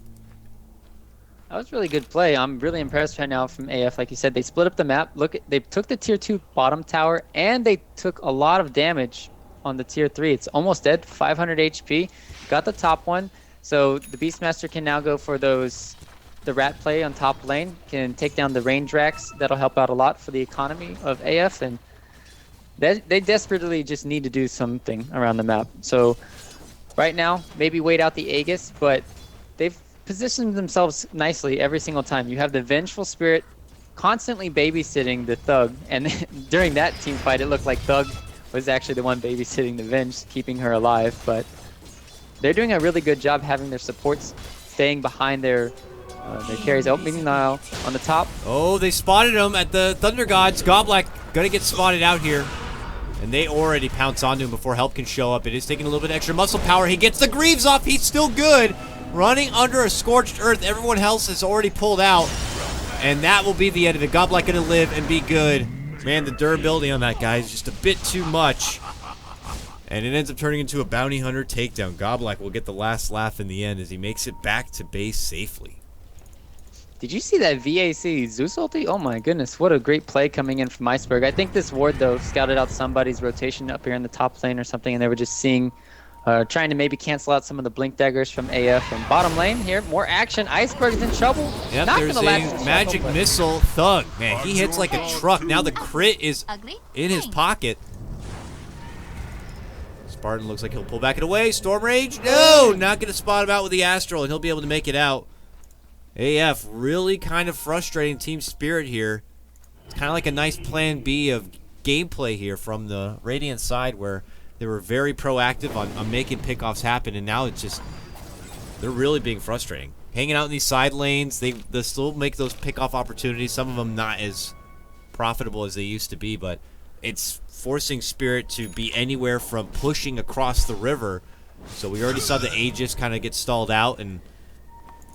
That was really good play. I'm really impressed right now from AF. Like you said, they split up the map. They took the tier 2 bottom tower, and they took a lot of damage on the tier 3. It's almost dead, 500 HP. Got the top one. So the Beastmaster can now go for the rat play on top lane, can take down the range racks. That'll help out a lot for the economy of AF, and they desperately just need to do something around the map. So right now, maybe wait out the Aegis, but they've positioned themselves nicely every single time. You have the Vengeful Spirit constantly babysitting the Thug, and during that team fight, it looked like Thug was actually the one babysitting the Venge, keeping her alive, but they're doing a really good job having their supports staying behind their Their carries. Oh, meanwhile, on the top. Oh, they spotted him at the Thunder Gods. KotLGuy gonna get spotted out here. And they already pounce onto him before help can show up. It is taking a little bit of extra muscle power. He gets the Greaves off. He's still good. Running under a scorched earth. Everyone else is already pulled out. And that will be the end of it. KotLGuy gonna live and be good. Man, the durability on that guy is just a bit too much. And it ends up turning into a bounty hunter takedown. KotLGuy will get the last laugh in the end as he makes it back to base safely. Did you see that VAC Zeus ulti? Oh my goodness, what a great play coming in from Iceberg. I think this ward, though, scouted out somebody's rotation up here in the top lane or something, and they were just seeing, trying to maybe cancel out some of the blink daggers from AF. And bottom lane here, more action. Iceberg's in trouble. Yep, Not there's gonna last a too magic long, but- missile thug. Man, he hits like a truck. Now the crit is in his pocket. Spartan looks like he'll pull back it away. Storm Rage, no, not going to spot him out with the Astral, and he'll be able to make it out. AF really kind of frustrating Team Spirit here. It's kind of like a nice plan B of gameplay here from the Radiant side where they were very proactive on making pickoffs happen, and now it's just, they're really being frustrating. Hanging out in these side lanes, they still make those pickoff opportunities, some of them not as profitable as they used to be, but it's forcing Spirit to be anywhere from pushing across the river. So we already saw the Aegis kind of get stalled out, and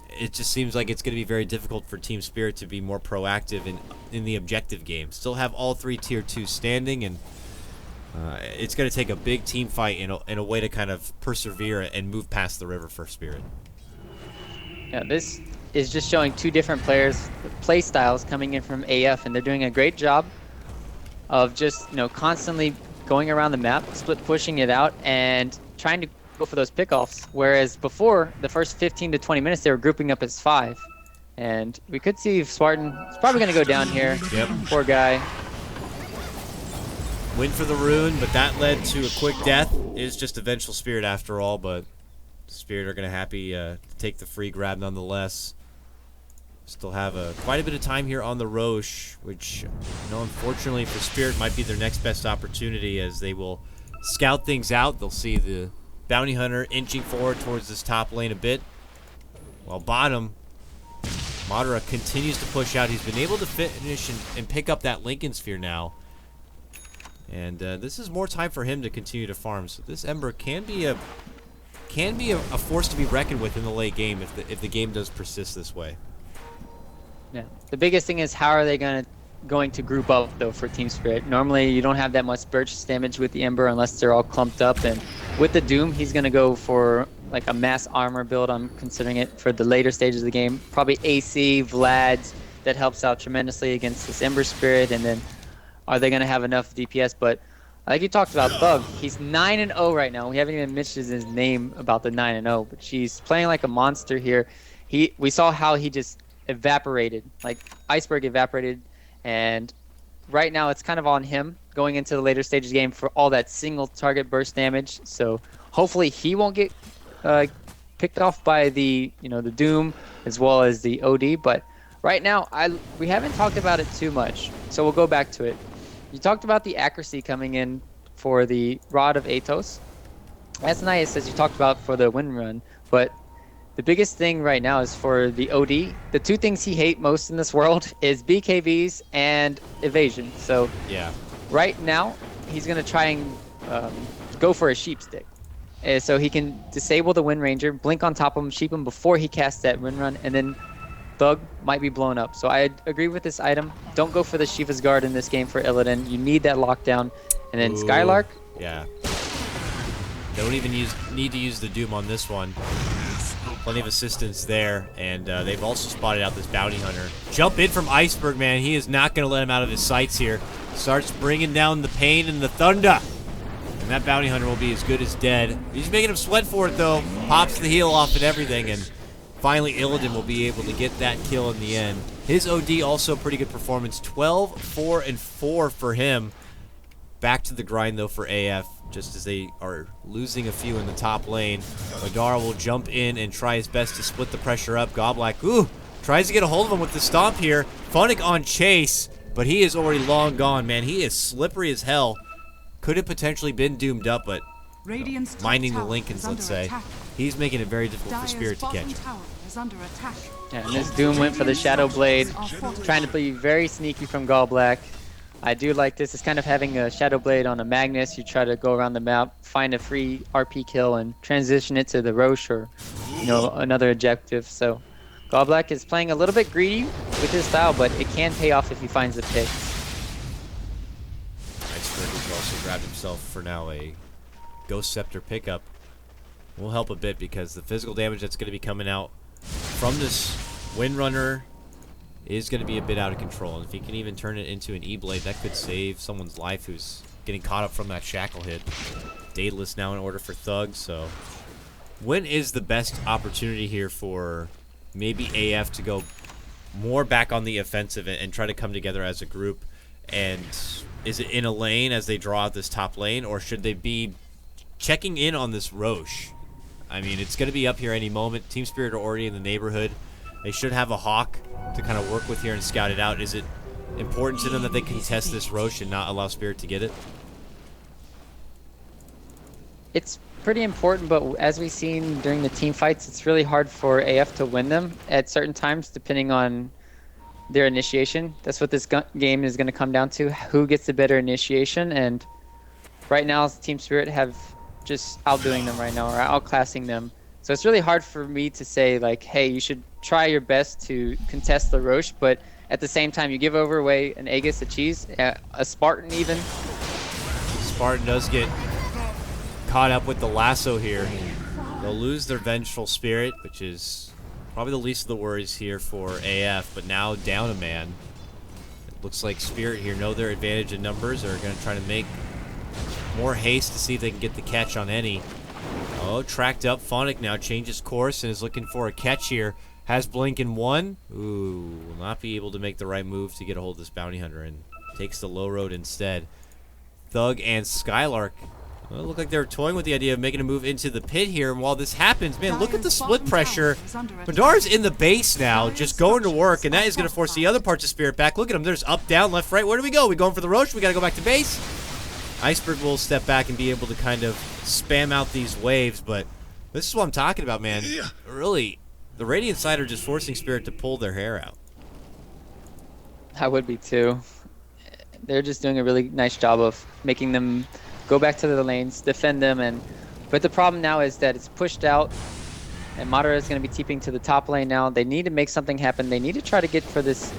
it just seems like it's going to be very difficult for Team Spirit to be more proactive in the objective game. Still have all three Tier 2s standing, and it's going to take a big team fight in a way to kind of persevere and move past the river for Spirit. Yeah, this is just showing two different players' play styles coming in from AF, and they're doing a great job of just, constantly going around the map, split pushing it out, and trying to go for those pickoffs. Whereas before, the first 15 to 20 minutes, they were grouping up as 5. And we could see if Spartan is probably going to go down here. Yep. Poor guy. Win for the rune, but that led to a quick death. It is just a vengeful Spirit after all, but Spirit are going to take the free grab nonetheless. Still have quite a bit of time here on the Roche, which, unfortunately for Spirit might be their next best opportunity as they will scout things out. They'll see the Bounty Hunter inching forward towards this top lane a bit. While bottom, Madara continues to push out. He's been able to finish and pick up that Lincoln Sphere now. And this is more time for him to continue to farm. So this Ember can be a force to be reckoned with in the late game if the game does persist this way. Yeah. The biggest thing is how are they going to group up though for Team Spirit. Normally you don't have that much burst damage with the Ember unless they're all clumped up, and with the Doom he's going to go for like a mass armor build. I'm considering it for the later stages of the game. Probably AC, Vlad's, that helps out tremendously against this Ember Spirit, and then are they going to have enough DPS? But like you talked about, Thug, he's 9-0 right now. We haven't even mentioned his name about the 9-0, but she's playing like a monster here. We saw how he just evaporated, like Iceberg evaporated, and right now it's kind of on him going into the later stages of the game for all that single target burst damage. So hopefully he won't get picked off by the the Doom as well as the OD. But right now we haven't talked about it too much, so we'll go back to it. You talked about the accuracy coming in for the Rod of Athos. That's nice, as you talked about for the win run, but the biggest thing right now is for the OD. The two things he hates most in this world is BKBs and evasion. So yeah, right now he's going to try and go for a sheep stick. So he can disable the Wind Ranger, blink on top of him, sheep him before he casts that Wind Run, and then Thug might be blown up. So I agree with this item. Don't go for the Shiva's Guard in this game for Illidan. You need that lockdown. And then Skylark. Yeah. Don't even need to use the Doom on this one. Plenty of assistance there, and they've also spotted out this Bounty Hunter. Jump in from Iceberg, man. He is not going to let him out of his sights here. Starts bringing down the pain and the thunder. And that Bounty Hunter will be as good as dead. He's making him sweat for it, though. Pops the heal off and everything, and finally Illidan will be able to get that kill in the end. His OD also pretty good performance. 12, 4, and 4 for him. Back to the grind, though, for AF, just as they are losing a few in the top lane. Madara will jump in and try his best to split the pressure up. KotLGuy, tries to get a hold of him with the stomp here. Funnick on chase, but he is already long gone, man. He is slippery as hell. Could have potentially been doomed up, but minding the Lincolns, let's say. He's making it very difficult for Spirit to catch him. is under attack. Yeah, and this Doom went for the Shadow Blade, Are fortified. trying to be very sneaky from Gallblack. I do like this. It's kind of having a Shadow Blade on a Magnus. You try to go around the map, find a free RP kill, and transition it to the Roche or, another objective. So Gallblack is playing a little bit greedy with his style, but it can pay off if he finds the pick. Iceberg has also grabbed himself for now a Ghost Scepter pickup. Will help a bit because the physical damage that's going to be coming out from this Windrunner is going to be a bit out of control. And if he can even turn it into an E-Blade, that could save someone's life who's getting caught up from that shackle hit. Daedalus now in order for Thug, so when is the best opportunity here for maybe AF to go more back on the offensive and try to come together as a group? And is it in a lane as they draw out this top lane, or should they be checking in on this Roche? I mean, it's going to be up here any moment. Team Spirit are already in the neighborhood. They should have a Hawk to kind of work with here and scout it out. Is it important to them that they contest this Roche and not allow Spirit to get it? It's pretty important, but as we've seen during the team fights, it's really hard for AF to win them at certain times, depending on their initiation. That's what this game is going to come down to, who gets the better initiation. And right now, Team Spirit have just outdoing them right now, or outclassing them. So it's really hard for me to say, like, hey, you should try your best to contest the Roche, but at the same time, you give away an Aegis, a Cheese, a Spartan even. Spartan does get caught up with the lasso here. They'll lose their Vengeful Spirit, which is probably the least of the worries here for AF, but now down a man. It looks like Spirit here know their advantage in numbers, are going to try to make more haste to see if they can get the catch on any. Oh, tracked up. Phonic now changes course and is looking for a catch here. Has Blink in one. Ooh, will not be able to make the right move to get a hold of this bounty hunter and takes the low road instead. Thug and Skylark. Well, it looked like they were toying with the idea of making a move into the pit here. And while this happens, man, look at the split pressure. Madara's in the base now, just going to work, and that is going to force the other parts of Spirit back. Look at him. There's up, down, left, right. Where do we go? We going for the Roche? We got to go back to base? Iceberg will step back and be able to kind of spam out these waves, but this is what I'm talking about, man. Really, the Radiant side are just forcing Spirit to pull their hair out. I would be too. They're just doing a really nice job of making them go back to the lanes, defend them, but the problem now is that it's pushed out, and Madara is going to be TPing to the top lane now. They need to make something happen. They need to try to get this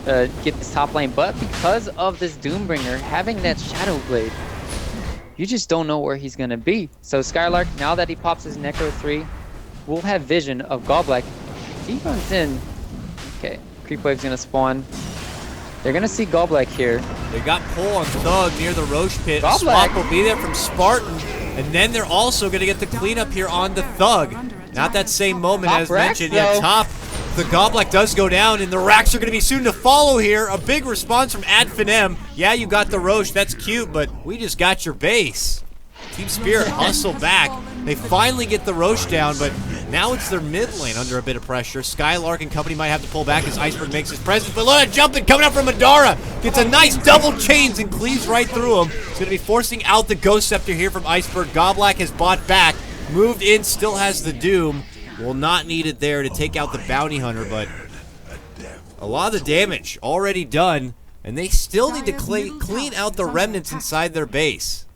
top lane, but because of this Doombringer having that Shadow Blade, you just don't know where he's going to be. So Skylark, now that he pops his Necro 3, will have vision of Gallblack. If he runs in, okay, Creep Wave's going to spawn. They're going to see Gallblack here. They got pull on Thug near the Roche pit. Gallblack. Swap will be there from Spartan, and then they're also going to get the cleanup here on the Thug. Not that same moment Top as racks, mentioned. though. Yeah, top. The Gallblack does go down, and the racks are going to be soon to follow here. A big response from Finem. Yeah, you got the Roche. That's cute, but we just got your base. Team Spirit hustle back. They finally get the Roche down, but now it's their mid lane under a bit of pressure. Skylark and company might have to pull back as Iceberg makes his presence, but look at jumping coming up from Madara. Gets a nice double chains and cleaves right through him. It's going to be forcing out the Ghost Scepter here from Iceberg. Gallblack has bought back, moved in, still has the Doom. Will not need it there to take out the Bounty Hunter, but a lot of the damage already done, and they still need to clean out the remnants inside their base.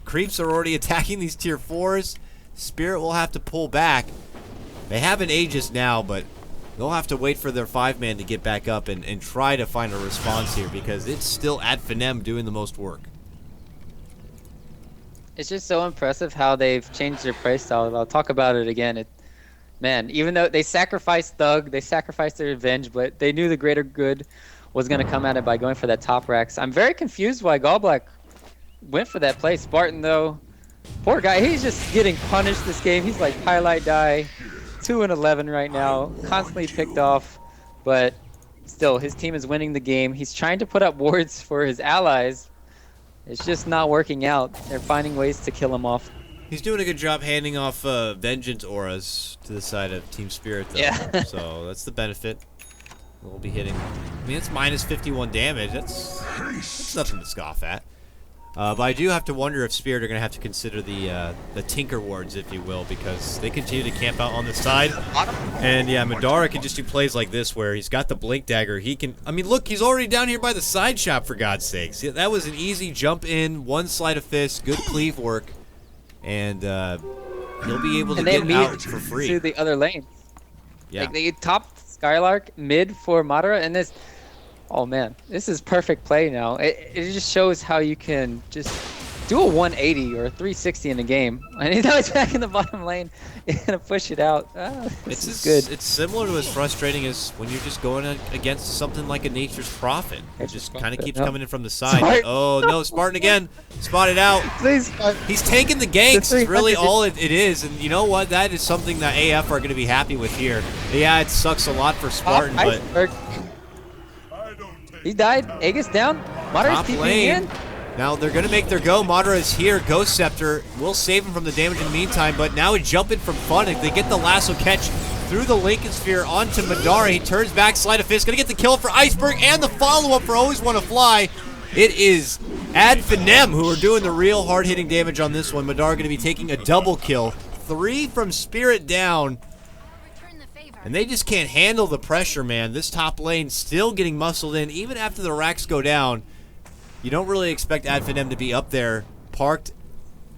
Creeps are already attacking these tier 4s. Spirit will have to pull back. They have an Aegis now, but they'll have to wait for their 5-man to get back up and try to find a response here because it's still Finem doing the most work. It's just so impressive how they've changed their playstyle. I'll talk about it again. Man, even though they sacrificed Thug, they sacrificed their revenge, but they knew the greater good was going to come at it by going for that top racks. I'm very confused why Gallblack went for that play. Spartan, though, poor guy, he's just getting punished this game. He's like highlight die, 2-11 right now, constantly picked off, but still, his team is winning the game. He's trying to put up wards for his allies. It's just not working out. They're finding ways to kill him off. He's doing a good job handing off vengeance auras to the side of Team Spirit, though. Yeah. So that's the benefit. We'll be hitting. I mean, it's minus 51 damage. That's nothing to scoff at. But I do have to wonder if Spirit are going to have to consider the Tinker Wards, if you will, because they continue to camp out on the side. And yeah, Madara can just do plays like this where he's got the Blink Dagger. He can, I mean, look, he's already down here by the side shop, for God's sakes. That was an easy jump in, one sleight of fist, good cleave work, and he'll be able to get out for free. To the other lane. Yeah. Like they top Skylark mid for Madara, and this. Oh man, this is perfect play now. It just shows how you can just do a 180 or a 360 in the game. And now he's back in the bottom lane. He's gonna push it out. This is good. It's similar to as frustrating as when you're just going against something like a Nature's Prophet. It just kind of keeps coming in from the side. Spartan. Oh no, Spartan again. Spotted out. Please. He's taking the ganks is really all it is. And you know what? That is something that AF are going to be happy with here. Yeah, it sucks a lot for Spartan, but... He died. Aegis down. Madara's Top TPing lane. in. Now they're going to make their go. Madara is here. Ghost Scepter will save him from the damage in the meantime, but now he's jumping from fun. If they get the lasso catch through the Lincoln Sphere onto Madara, he turns back, sleight of fist, going to get the kill for Iceberg and the follow-up for Always Wanna Fly. It is Finem who are doing the real hard-hitting damage on this one. Madara going to be taking a double kill. 3 from Spirit down. And they just can't handle the pressure, man. This top lane still getting muscled in. Even after the racks go down, you don't really expect Finem to be up there parked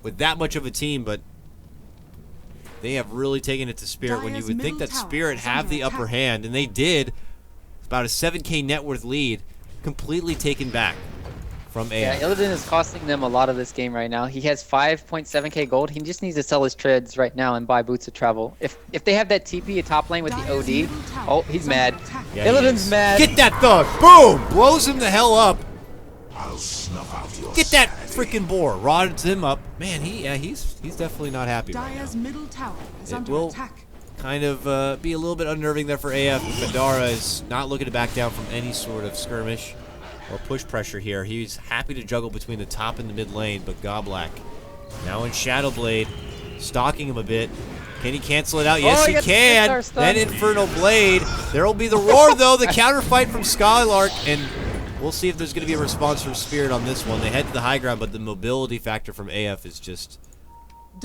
with that much of a team, but they have really taken it to Spirit when you would think that Spirit have the upper hand, and they did. About a 7K net worth lead, completely taken back from AF. Yeah, Illidan is costing them a lot of this game right now. He has 5.7k gold. He just needs to sell his treads right now and buy boots of travel. If they have that TP at top lane with the OD, oh, he's mad. Yeah, Illidan's mad. Get that thug! Boom! Blows him the hell up. Get that freaking boar! Rods him up. Man, he's definitely not happy right now. Middle tower is It under will attack. kind of be a little bit unnerving there for AF. Madara is not looking to back down from any sort of skirmish or push pressure here. He's happy to juggle between the top and the mid lane, but Goblack now in Shadow Blade, stalking him a bit. Can he cancel it out? Yes, he can. Then Infernal Blade. There will be the roar, though. The counter fight from Skylark, and we'll see if there's going to be a response from Spirit on this one. They head to the high ground, but the mobility factor from AF is just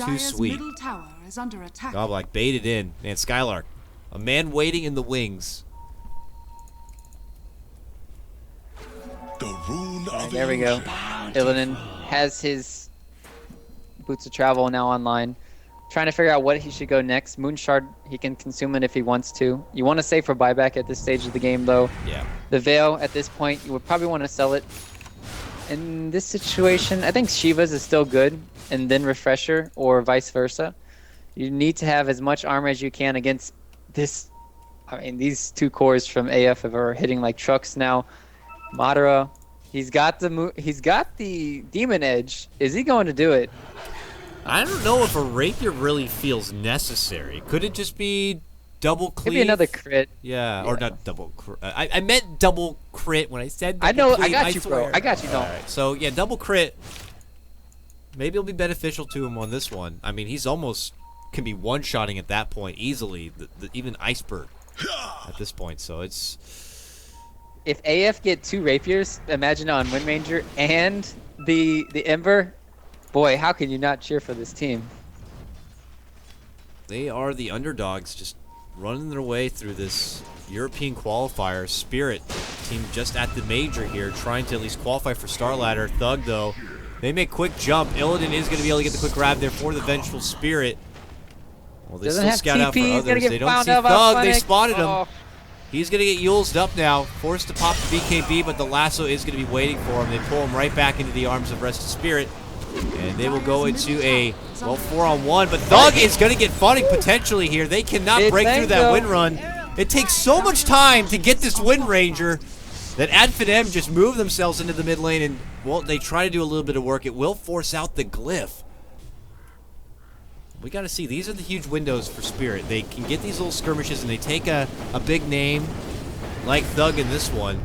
too sweet. Middle tower is under attack. Goblack baited in. Man, Skylark, a man waiting in the wings. There we go. Illidan has his boots of travel now online. Trying to figure out what he should go next. Moonshard, he can consume it if he wants to. You want to save for buyback at this stage of the game, though. Yeah. The Veil, at this point, you would probably want to sell it. In this situation, I think Shiva's is still good, and then Refresher, or vice versa. You need to have as much armor as you can against this. I mean, these two cores from AF are hitting like trucks now. Madara, he's got the Demon Edge. Is he going to do it? I don't know if a rapier really feels necessary. Could it just be double cleave? Maybe another crit. Yeah, or not double crit. I meant double crit when I said double I know, cleave, I got you, swear. bro. I got you, no. Alright, so yeah, double crit. Maybe it'll be beneficial to him on this one. I mean, he's almost can be one-shotting at that point easily. Even Iceberg at this point, so it's... If AF get 2 rapiers, imagine on Wind Ranger and the Ember, boy, how can you not cheer for this team? They are the underdogs, just running their way through this European qualifier. Spirit team just at the major here, trying to at least qualify for Star Ladder. Thug, though, they make quick jump. Illidan is going to be able to get the quick grab there for the Vengeful Spirit. Well, they still scout out for others. They don't see Thug. They spotted him. He's going to get Yulesed up now, forced to pop the BKB, but the lasso is going to be waiting for him. They pull him right back into the arms of Rested Spirit, and they will go into a, well, 4-on-1, but Thug is going to get funny potentially here. They cannot break through that win run. It takes so much time to get this Wind Ranger that Finem just move themselves into the mid lane, and, well, they try to do a little bit of work. It will force out the Glyph. We got to see. These are the huge windows for Spirit. They can get these little skirmishes, and they take a big name like Thug in this one.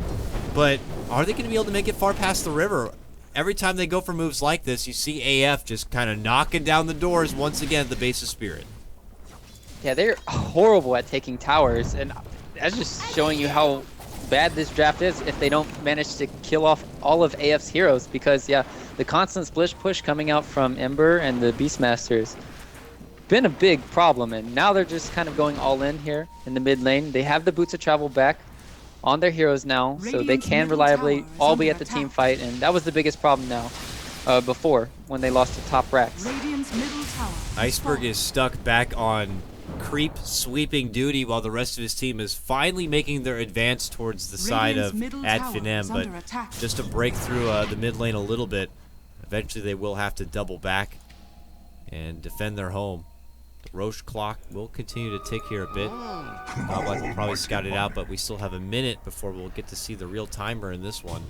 But are they going to be able to make it far past the river? Every time they go for moves like this, you see AF just kind of knocking down the doors once again at the base of Spirit. Yeah, they're horrible at taking towers, and that's just showing you how bad this draft is if they don't manage to kill off all of AF's heroes, because, yeah, the constant splish push coming out from Ember and the Beastmasters been a big problem, and now they're just kind of going all in here in the mid lane. They have the Boots of Travel back on their heroes now, so they can reliably all be at the team fight, and that was the biggest problem now. Before, when they lost to top racks. Iceberg is stuck back on creep sweeping duty while the rest of his team is finally making their advance towards the side of Finem, but just to break through the mid lane a little bit, eventually they will have to double back and defend their home. The Roche clock will continue to tick here a bit. KotLGuy will probably scout it out, but we still have a minute before we'll get to see the real timer in this one.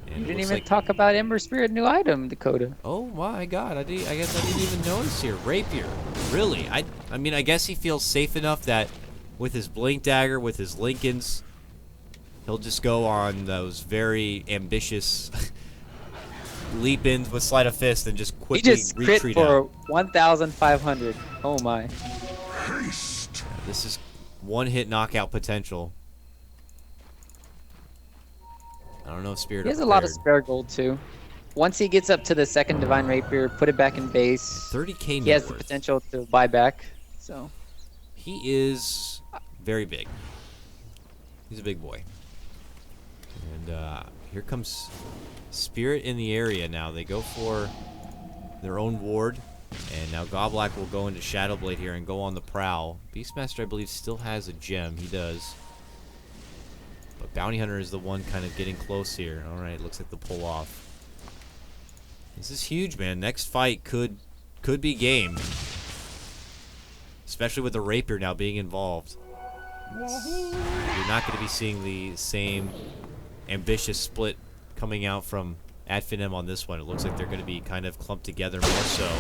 And you didn't even talk about Ember Spirit new item, Dakota. Oh my god, I guess I didn't even notice here. Rapier. Really? I mean, I guess he feels safe enough that with his Blink Dagger, with his Lincolns, he'll just go on those very ambitious leap-ins with Sleight of Fist and just quickly retreat. He just crit for 1,500. Oh my. This is one-hit knockout potential. I don't know if Spirit. He has a lot of spare gold too. Once he gets up to the second Divine Rapier, put it back in base. 30k. He has the potential to buy back. So he is very big. He's a big boy. And here comes Spirit in the area now. They go for their own ward, and now KotLGuy will go into Shadowblade here and go on the prowl. Beastmaster, I believe, still has a gem. He does. But Bounty Hunter is the one kind of getting close here. All right, looks like the pull off. This is huge, man. Next fight could be game, especially with the Rapier now being involved. You're not going to be seeing the same ambitious split coming out from Finem on this one. It looks like they're going to be kind of clumped together more so.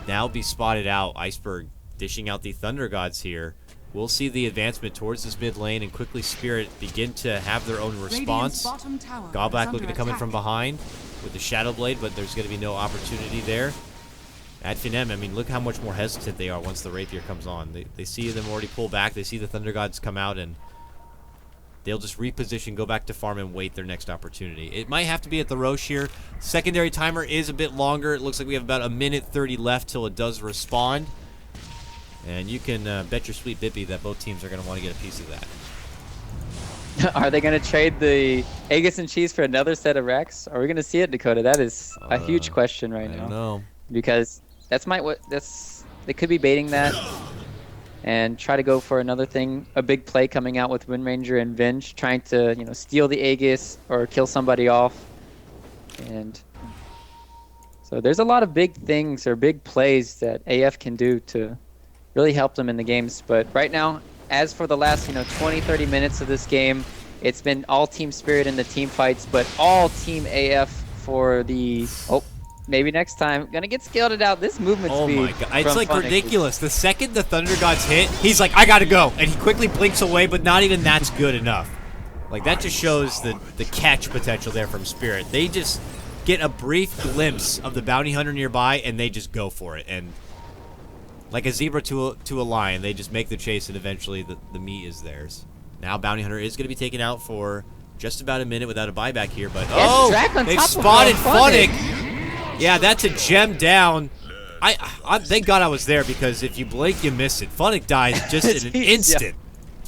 Now be spotted out. Iceberg dishing out the Thunder Gods here. We'll see the advancement towards this mid lane, and quickly Spirit begin to have their own response. KotLGuy looking to come in from behind with the Shadow Blade, but there's going to be no opportunity there. Finem, I mean, look how much more hesitant they are once the Rapier comes on. They see them already pull back. They see the Thunder Gods come out, and they'll just reposition, go back to farm, and wait their next opportunity. It might have to be at the Roche here. Secondary timer is a bit longer. It looks like we have about a minute 30 left till it does respond. And you can bet your sweet bippy that both teams are going to want to get a piece of that. Are they going to trade the Aegis and Cheese for another set of racks? Are we going to see it, Dakota? That is a huge question right now. I don't know. Because they could be baiting that and try to go for another thing, a big play coming out with Wind Ranger and Venge, trying to steal the Aegis or kill somebody off. And so there's a lot of big things or big plays that AF can do to really help them in the games. But right now, as for the last 20-30 minutes of this game, it's been all Team Spirit in the team fights, but all Team AF for the maybe next time. Gonna get scaled out. This movement speed. Oh my god, it's like ridiculous. The second the Thunder Gods hit, he's like, I gotta go, and he quickly blinks away, but not even that's good enough. Like, that just shows the catch potential there from Spirit. They just get a brief glimpse of the Bounty Hunter nearby, and they just go for it. And like a zebra to a lion, they just make the chase, and eventually the meat is theirs. Now Bounty Hunter is going to be taken out for just about a minute without a buyback here, but they've spotted Funnick. Yeah, that's a gem down. I thank God I was there, because if you blink, you miss it. Funnick dies just in an instant.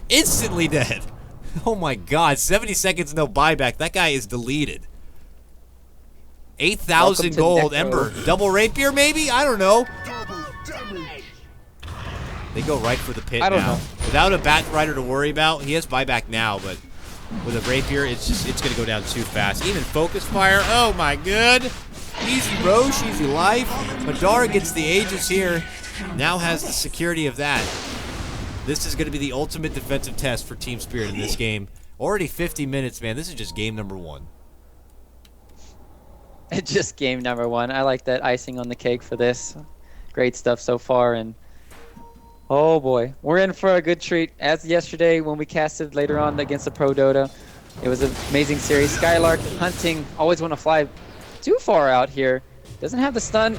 Yeah. Instantly dead. Oh my God, 70 seconds, no buyback. That guy is deleted. 8,000 gold, Ember. Double Rapier, maybe? I don't know. They go right for the pit now. Without a Bat Rider to worry about, he has buyback now, but with a Rapier, it's going to go down too fast. Even Focus Fire, oh my good. Easy Roche, easy life. Madara gets the Aegis here. Now has the security of that. This is going to be the ultimate defensive test for Team Spirit in this game. Already 50 minutes, man. This is just game number 1. It's just game number 1. I like that icing on the cake for this. Great stuff so far, and oh boy, we're in for a good treat. As yesterday when we casted later on against the Pro Dota, it was an amazing series. Skylark hunting, always want to fly too far out here. Doesn't have the stun.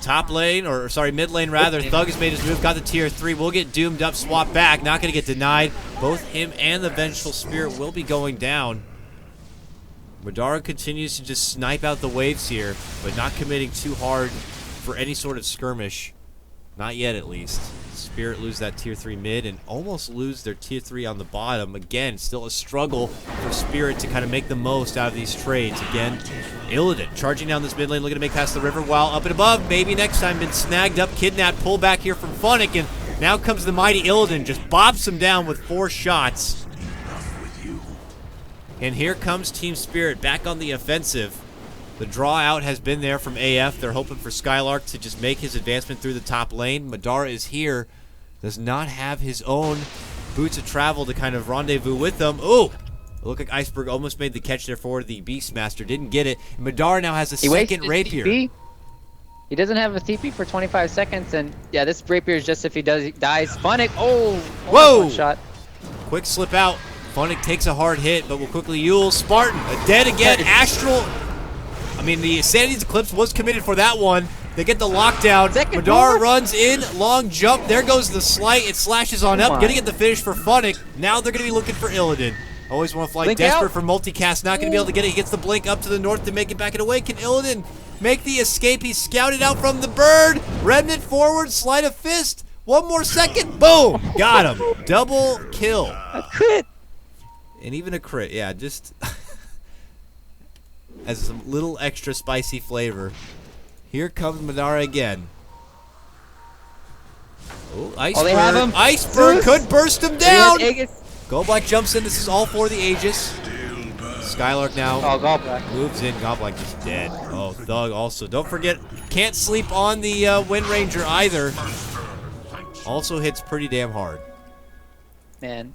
Top lane, or sorry, mid lane rather. Thug has made his move, got the tier 3. Will get doomed up, swap back. Not going to get denied. Both him and the Vengeful Spirit will be going down. Madara continues to just snipe out the waves here, but not committing too hard for any sort of skirmish. Not yet, at least. Spirit lose that tier 3 mid and almost lose their tier 3 on the bottom. Again, still a struggle for Spirit to kind of make the most out of these trades. Again, Illidan charging down this mid lane, looking to make past the river while up and above. Maybe next time been snagged up, kidnapped, pull back here from Funnick, and now comes the mighty Illidan, just bops him down with 4 shots. And here comes Team Spirit back on the offensive. The draw out has been there from AF. They're hoping for Skylark to just make his advancement through the top lane. Madara is here. Does not have his own boots of travel to kind of rendezvous with them. Ooh! It looked like Iceberg almost made the catch there for the Beastmaster. Didn't get it. And Madara now has a second rapier. TP. He doesn't have a TP for 25 seconds. And yeah, this rapier is just if he dies. Funnick. Oh! Whoa! One shot. Quick slip out. Funnick takes a hard hit, but will quickly Yule. Spartan, dead again. Astral. I mean, the Sanity's Eclipse was committed for that one. They get the lockdown. Madara runs in, long jump. There goes the slight. It slashes on up. Gonna get the finish for Funnick. Now they're gonna be looking for Illidan. Always want to fly Blink desperate out. for multicast. Not gonna be able to get it. He gets the blink up to the north to make it back and away. Can Illidan make the escape? He's scouted out from the bird. Remnant forward, sleight of fist. One more second. Boom! Got him. Double kill. A crit. And even a crit. Yeah, just as some little extra spicy flavor. Here comes Madara again. Oh, Iceberg. they have him. Iceberg could burst him down. Aegis. Goldblack jumps in. This is all for the Aegis. Skylark now Oh, Goldblack. moves in. Goldblack just dead. Oh, Thug also. Don't forget, can't sleep on the Wind Ranger either. Also hits pretty damn hard. Man.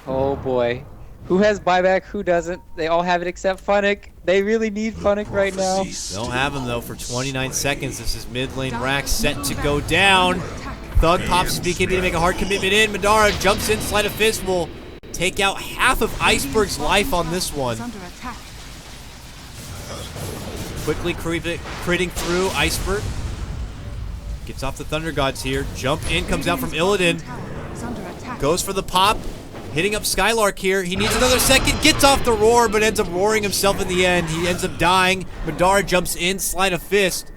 Oh boy. Who has buyback? Who doesn't? They all have it except Funnick. They really need Funnick right now. Don't have him though for 29 seconds. This is mid lane Rack set to go down. Thug pops BKB to make a hard commitment in. Madara jumps in, sleight of fist will take out half of Iceberg's life on this one. Quickly critting through Iceberg. Gets off the Thunder Gods here. Jump in, comes out from Illidan. Goes for the pop. Hitting up Skylark here. He needs another second. Gets off the roar, but ends up roaring himself in the end. He ends up dying. Madara jumps in, sleight of fist.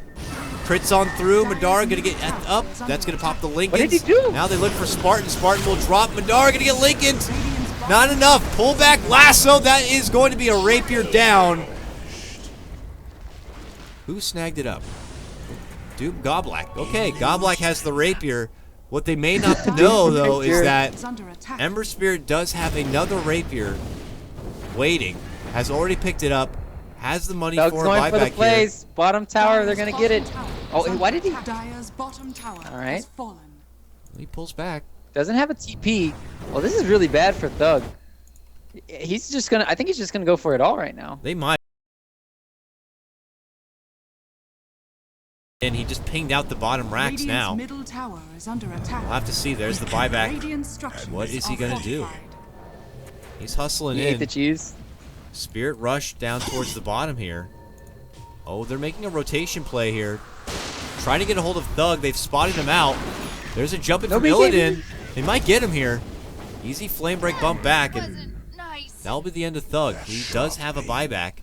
Crits on through. Madara gonna get up. That's gonna pop the Lincolns. What did he do? Now they look for Spartan. Spartan will drop. Madara gonna get Lincolns. Not enough. Pull back lasso. That is going to be a rapier down. Who snagged it up? Dude, Goblak. Okay, Goblak has the rapier. What they may not know, though, is that Ember Spirit does have another rapier waiting. Has already picked it up. Has the money Doug's for a going for the buyback plays. here. Bottom tower, they're gonna get it. Oh, why did he? Dire's bottom tower All right. has fallen. He pulls back. Doesn't have a TP. Well, this is really bad for Thug. He's just gonna. I think he's just gonna go for it all right now. They might. And he just pinged out the bottom racks Radiant's now. middle tower is under attack. We'll have to see. There's the buyback. Radiant structures What is he are gonna do? fortified. He's hustling He ate the in. cheese. Spirit rush down towards the bottom here. Oh, they're making a rotation play here. Trying to get a hold of Thug. They've spotted him out. There's a jump in from Illidan. They might get him here. Easy flame break bump back, and that'll be the end of Thug. He does have a buyback.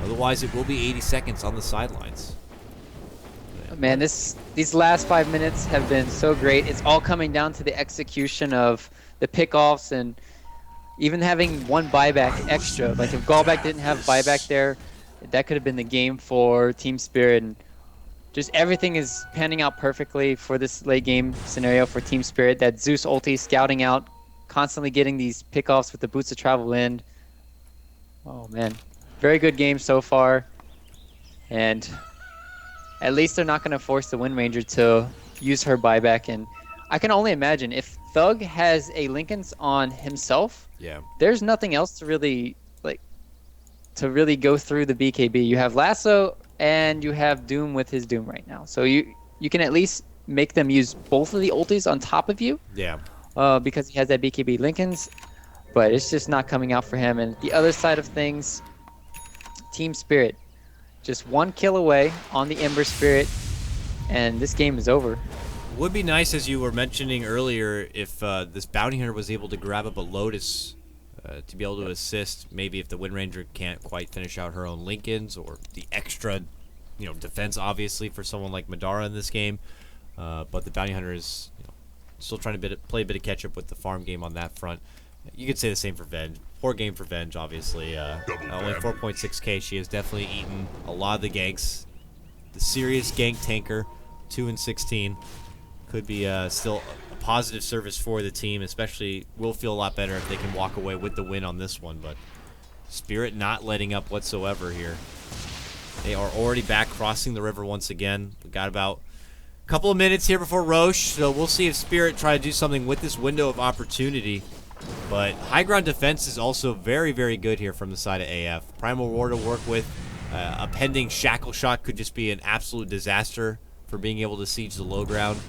Otherwise, it will be 80 seconds on the sidelines. Man, these last 5 minutes have been so great. It's all coming down to the execution of the pickoffs and even having one buyback extra. Like if Gallback didn't have buyback there, that could have been the game for Team Spirit. And just everything is panning out perfectly for this late game scenario for Team Spirit. That Zeus ulti scouting out, constantly getting these pickoffs with the boots of travel in. Oh man, very good game so far. And at least they're not going to force the Wind Ranger to use her buyback. And I can only imagine if Thug has a Lincoln's on himself, Yeah. there's nothing else to really go through the BKB. You have Lasso and you have Doom with his Doom right now. So you can at least make them use both of the ultis on top of you. Yeah. Because he has that BKB Lincoln's. But it's just not coming out for him. And the other side of things, Team Spirit. Just one kill away on the Ember Spirit, and this game is over. Would be nice, as you were mentioning earlier, if this bounty hunter was able to grab up a Lotus to be able to assist. Maybe if the Wind Ranger can't quite finish out her own Lincolns, or the extra, defense obviously for someone like Madara in this game. But the Bounty Hunter is still trying to play a bit of catch up with the farm game on that front. You could say the same for Venge. Poor game for Venge, obviously. Only 4.6k. She has definitely eaten a lot of the ganks. The serious gank tanker, 2-16. Could be still a positive service for the team, especially will feel a lot better if they can walk away with the win on this one. But Spirit not letting up whatsoever here. They are already back crossing the river once again. We got about a couple of minutes here before Roche, so we'll see if Spirit try to do something with this window of opportunity. But high ground defense is also very, very good here from the side of AF. Primal Roar to work with. A pending Shackle Shot could just be an absolute disaster for being able to siege the low ground.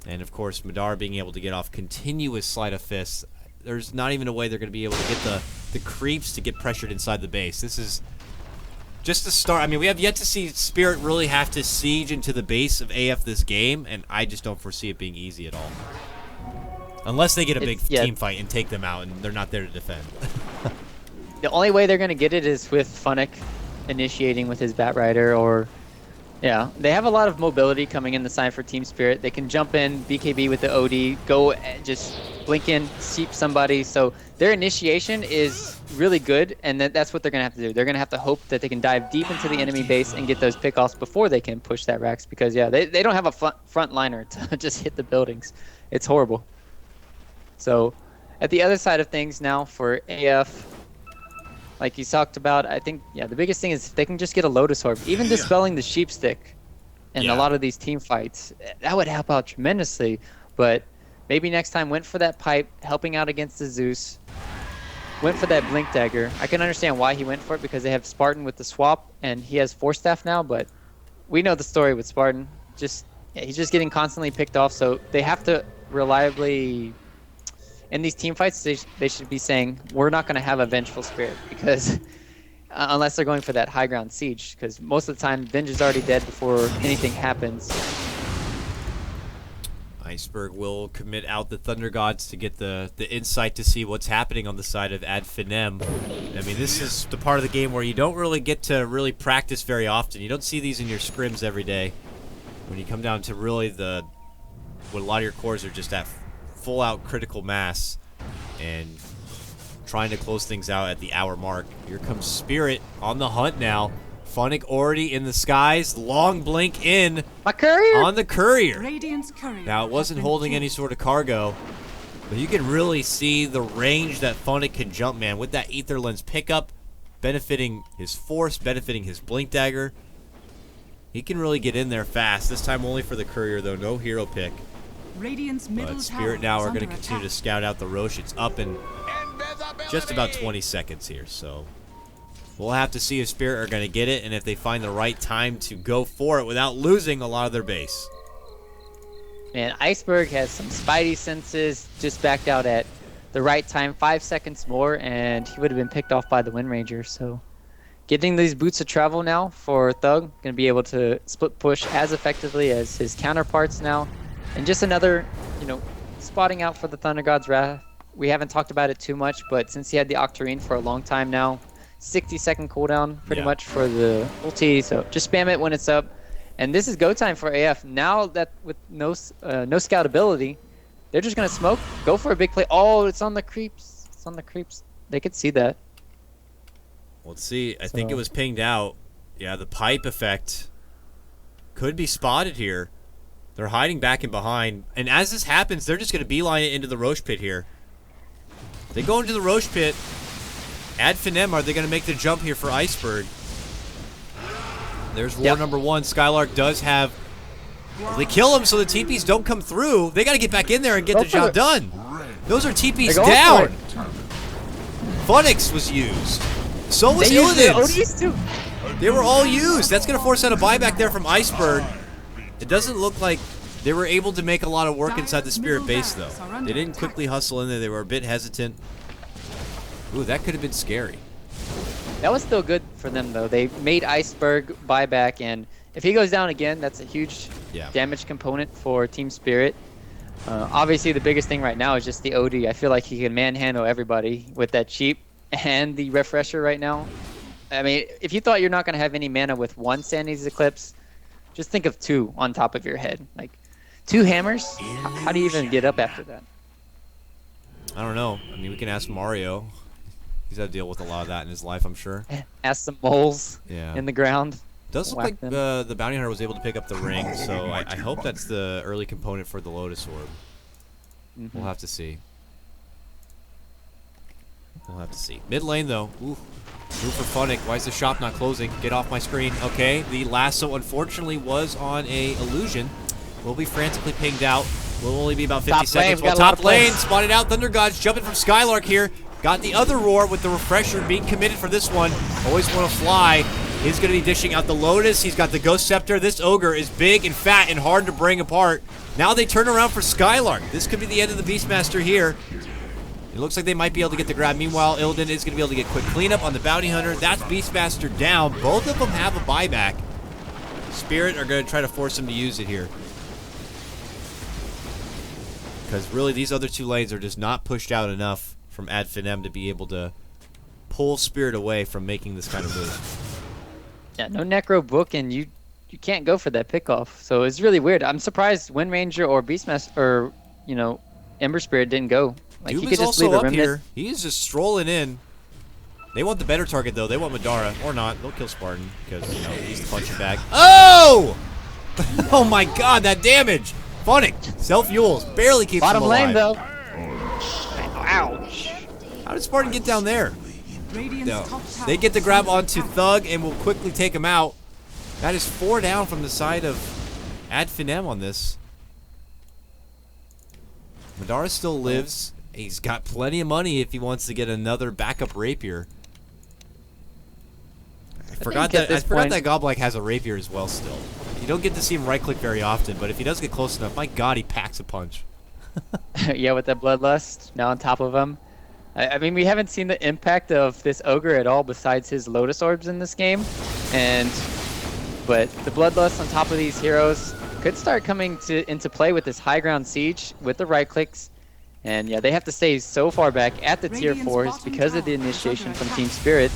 And of course, Madara being able to get off continuous Sleight of Fists. There's not even a way they're going to be able to get the creeps to get pressured inside the base. This is just the start. I mean, we have yet to see Spirit really have to siege into the base of AF this game, and I just don't foresee it being easy at all. Unless they get a big team fight and take them out, and they're not there to defend. The only way they're going to get it is with Funnick initiating with his Batrider, or... Yeah, they have a lot of mobility coming in the side for Team Spirit. They can jump in, BKB with the OD, go just blink in, seep somebody. So their initiation is really good, and that's what they're going to have to do. They're going to have to hope that they can dive deep into the enemy base and get those pickoffs before they can push that Rax, because, yeah, they don't have a front liner to just hit the buildings. It's horrible. So at the other side of things now for AF, like you talked about, I think, yeah, the biggest thing is if they can just get a Lotus Orb. Even dispelling the Sheep Stick in a lot of these team fights, that would help out tremendously. But maybe next time went for that pipe, helping out against the Zeus. Went for that Blink Dagger. I can understand why he went for it, because they have Spartan with the swap, and he has Force Staff now, but we know the story with Spartan. He's just getting constantly picked off, so they have to reliably... In these team fights, they should be saying, we're not going to have a Vengeful Spirit, because unless they're going for that high ground siege, because most of the time, Venge is already dead before anything happens. Iceberg will commit out the Thunder Gods to get the insight to see what's happening on the side of Finem. I mean, this is the part of the game where you don't really get to really practice very often. You don't see these in your scrims every day. When you come down to really when a lot of your cores are just at full-out critical mass and trying to close things out at the hour mark. Here comes Spirit on the hunt now. Funnick already in the skies. Long blink in. My courier? On the courier. Radiant's courier Now, it wasn't holding any sort of cargo, but you can really see the range that Funnick can jump, man, with that Ether Lens pickup, benefiting his force, benefiting his Blink Dagger. He can really get in there fast. This time only for the courier, though. No hero pick. Radiant's middle But Spirit now are going to continue to scout out the Roche. It's up in just about 20 seconds here, so we'll have to see if Spirit are going to get it and if they find the right time to go for it without losing a lot of their base. Man, Iceberg has some spidey senses, just backed out at the right time, 5 seconds more, and he would have been picked off by the Wind Ranger. So getting these boots of travel now for Thug, going to be able to split push as effectively as his counterparts now. And just another, spotting out for the Thunder God's Wrath. We haven't talked about it too much, but since he had the Octarine for a long time now, 60-second cooldown pretty much for the ulti, so just spam it when it's up. And this is go time for AF. Now that with no scout ability, they're just going to smoke, go for a big play. Oh, it's on the creeps. It's on the creeps. They could see that. Let's see. I think it was pinged out. Yeah, the pipe effect could be spotted here. They're hiding back and behind. And as this happens, they're just going to beeline it into the Roche pit here. They go into the Roche pit. Finem, are they going to make the jump here for Iceberg? There's war number one. Skylark does have... Well, they kill him so the TPs don't come through. They got to get back in there and get the job done. Those are TPs down. Funix was used. So was Illidan's. They were all used. That's going to force out a buyback there from Iceberg. It doesn't look like they were able to make a lot of work inside the Spirit base, though. They didn't quickly hustle in there. They were a bit hesitant. Ooh, that could have been scary. That was still good for them, though. They made Iceberg buyback, and if he goes down again, that's a huge damage component for Team Spirit. Obviously, the biggest thing right now is just the OD. I feel like he can manhandle everybody with that cheap and the refresher right now. I mean, if you thought you're not going to have any mana with one Sandy's Eclipse, just think of 2 on top of your head. Like, 2 hammers? How do you even get up after that? I don't know. I mean, we can ask Mario. He's had to deal with a lot of that in his life, I'm sure. Ask some moles Yeah. in the ground. Does look like the bounty hunter was able to pick up the ring, so I hope that's the early component for the Lotus Orb. We'll have to see. We'll have to see. Mid lane, though. Ooh. Move for Funic. Why is the shop not closing? Get off my screen. Okay, the lasso, unfortunately, was on a illusion. Will be frantically pinged out. Will only be about 50 seconds. Well, top lane, spotted out. Thunder Gods jumping from Skylark here. Got the other roar with the refresher being committed for this one. Always want to fly. He's going to be dishing out the Lotus. He's got the Ghost Scepter. This Ogre is big and fat and hard to bring apart. Now they turn around for Skylark. This could be the end of the Beastmaster here. It looks like they might be able to get the grab. Meanwhile, Illidan is going to be able to get quick cleanup on the Bounty Hunter. That's Beastmaster down. Both of them have a buyback. Spirit are going to try to force him to use it here. Because really, these other 2 lanes are just not pushed out enough from Finem to be able to pull Spirit away from making this kind of move. Yeah, no Necro Book, and you can't go for that pickoff. So it's really weird. I'm surprised Wind Ranger or Beastmaster or, you know, Ember Spirit didn't go. Like, Doom he is could just also leave a up remnant. here. He is just strolling in. They want the better target, though. They want Madara. Or not. They'll kill Spartan because, you know, he's the punching bag. Oh! Oh, my God, that damage. Funic, self-fuels. Barely keeps him Bottom alive. lane, though. Ouch. How did Spartan get down there? Radiant's No. top tower They get the is grab under onto attack. Thug and will quickly take him out. That is 4 down from the side of Finem on this. Madara still lives. He's got plenty of money if he wants to get another backup rapier. I forgot that Goblike has a rapier as well still. You don't get to see him right-click very often, but if he does get close enough, my God, he packs a punch. Yeah, with that Bloodlust now on top of him. I mean, we haven't seen the impact of this Ogre at all besides his Lotus Orbs in this game. But the Bloodlust on top of these heroes could start coming into play with this high ground siege with the right clicks. And yeah, they have to stay so far back at the tier 4s because of the initiation from Team Spirit.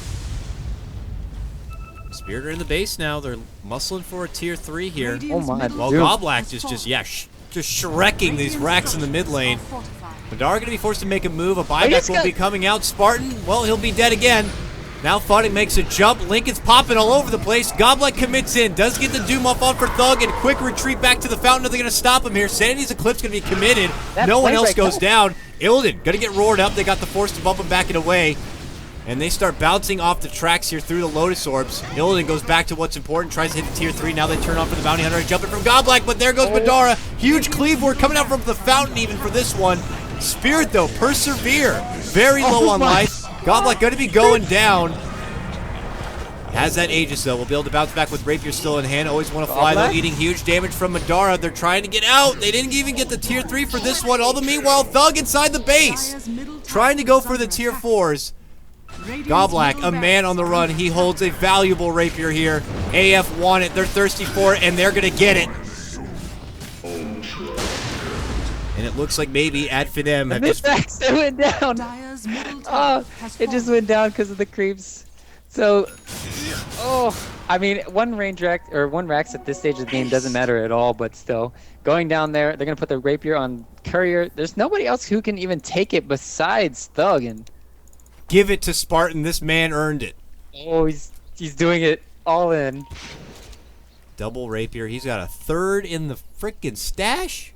Spirit are in the base now. They're muscling for a tier 3 here. Radiant's Oh my middle While Dude. tower Goblak has just fallen. just shrekking these racks in the mid lane. Radiant's structures are fortified. Madara going to be forced to make a move. A he's buyback will got- be coming out. Spartan, well, he'll be dead again. Now Funic makes a jump. Lincoln's popping all over the place. Goblak commits in. Does get the Doom off on for Thug and quick retreat back to the fountain. Are they going to stop him here? Sanity's Eclipse going to be committed. That No one play else break goes helped. down. Illidan going to get roared up. They got the force to bump him back and away. And they start bouncing off the tracks here through the Lotus Orbs. Illidan goes back to what's important, tries to hit the tier 3. Now they turn on for the Bounty Hunter and jumping from Goblak, but there goes Madara. Huge cleave ward coming out from the fountain even for this one. Spirit, though, persevere. Very low on life. Goblak going to be going down. Has that Aegis, though. We'll be able to bounce back with Rapier still in hand. Always want to fly, though, eating huge damage from Madara. They're trying to get out. They didn't even get the tier 3 for this one. All the meanwhile, Thug inside the base. Dire's middle tower Trying to go is for the under tier attack. 4s. Radiant's Goblak, middle a man on the run. He holds a valuable rapier here. AF want it. They're thirsty for it, and they're going to get it. And it looks like maybe Finem have just... Mid-max, it went down. Dire's middle tower Oh, has it just fallen. went down because of the creeps. So, I mean, one Rax at this stage of the game doesn't matter at all, but still, going down there, they're gonna put the rapier on Courier. There's nobody else who can even take it besides Thug, and Give it to Spartan. This man earned it. oh, he's doing it all in. Double rapier. He's got a third in the frickin' stash.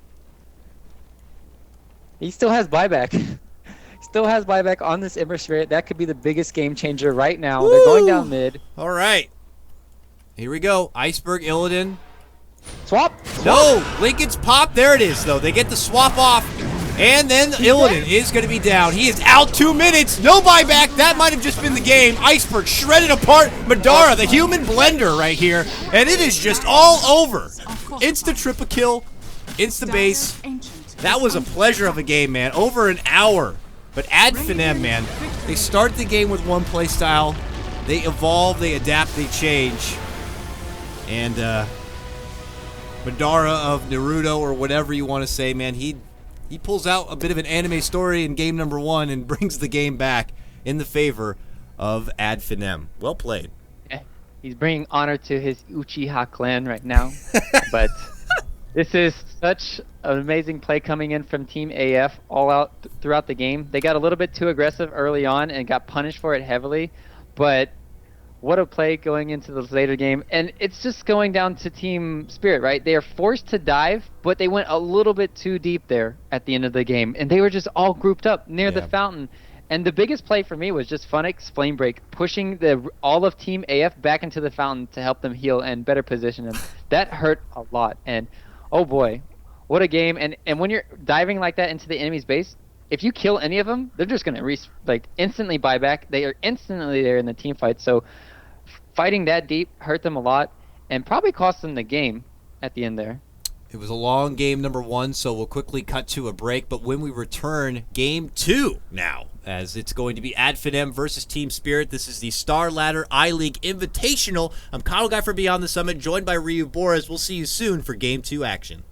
He still has buyback. Still has buyback on this Ember Spirit. That could be the biggest game changer right now. They're going down mid. All right. Here we go. Iceberg, Illidan. Swap. No! Lincoln's pop. There it is, though. They get the swap off. And then Illidan is going to be down. He is out 2 minutes. No buyback. That might have just been the game. Iceberg shredded apart. Madara, the human blender right here. And it is just all over. Insta triple kill. Insta base. Dire's ancient That is was a under pleasure of a game, man. Over an hour. But Finem, man, they start the game with one play style. They evolve, they adapt, they change. And Madara of Naruto, or whatever you want to say, man, he He pulls out a bit of an anime story in game number 1 and brings the game back in the favor of Ad Finem. Well played. Yeah, he's bringing honor to his Uchiha clan right now. But this is such an amazing play coming in from Team AF all out throughout the game. They got a little bit too aggressive early on and got punished for it heavily. But what a play going into the later game. And it's just going down to Team Spirit, right? They are forced to dive, but they went a little bit too deep there at the end of the game. And they were just all grouped up near the fountain. And the biggest play for me was just Funix Flame Break, pushing all of Team AF back into the fountain to help them heal and better position them. That hurt a lot. And oh boy, what a game. And when you're diving like that into the enemy's base, if you kill any of them, they're just going to instantly buy back. They are instantly there in the team fight. So fighting that deep hurt them a lot and probably cost them the game at the end there. It was a long game number 1, so we'll quickly cut to a break. But when we return, game 2 now, as it's going to be Ad Finem versus Team Spirit. This is the Star Ladder I-League Invitational. I'm KotLGuy for Beyond the Summit, joined by Ryu Boris. We'll see you soon for game 2 action.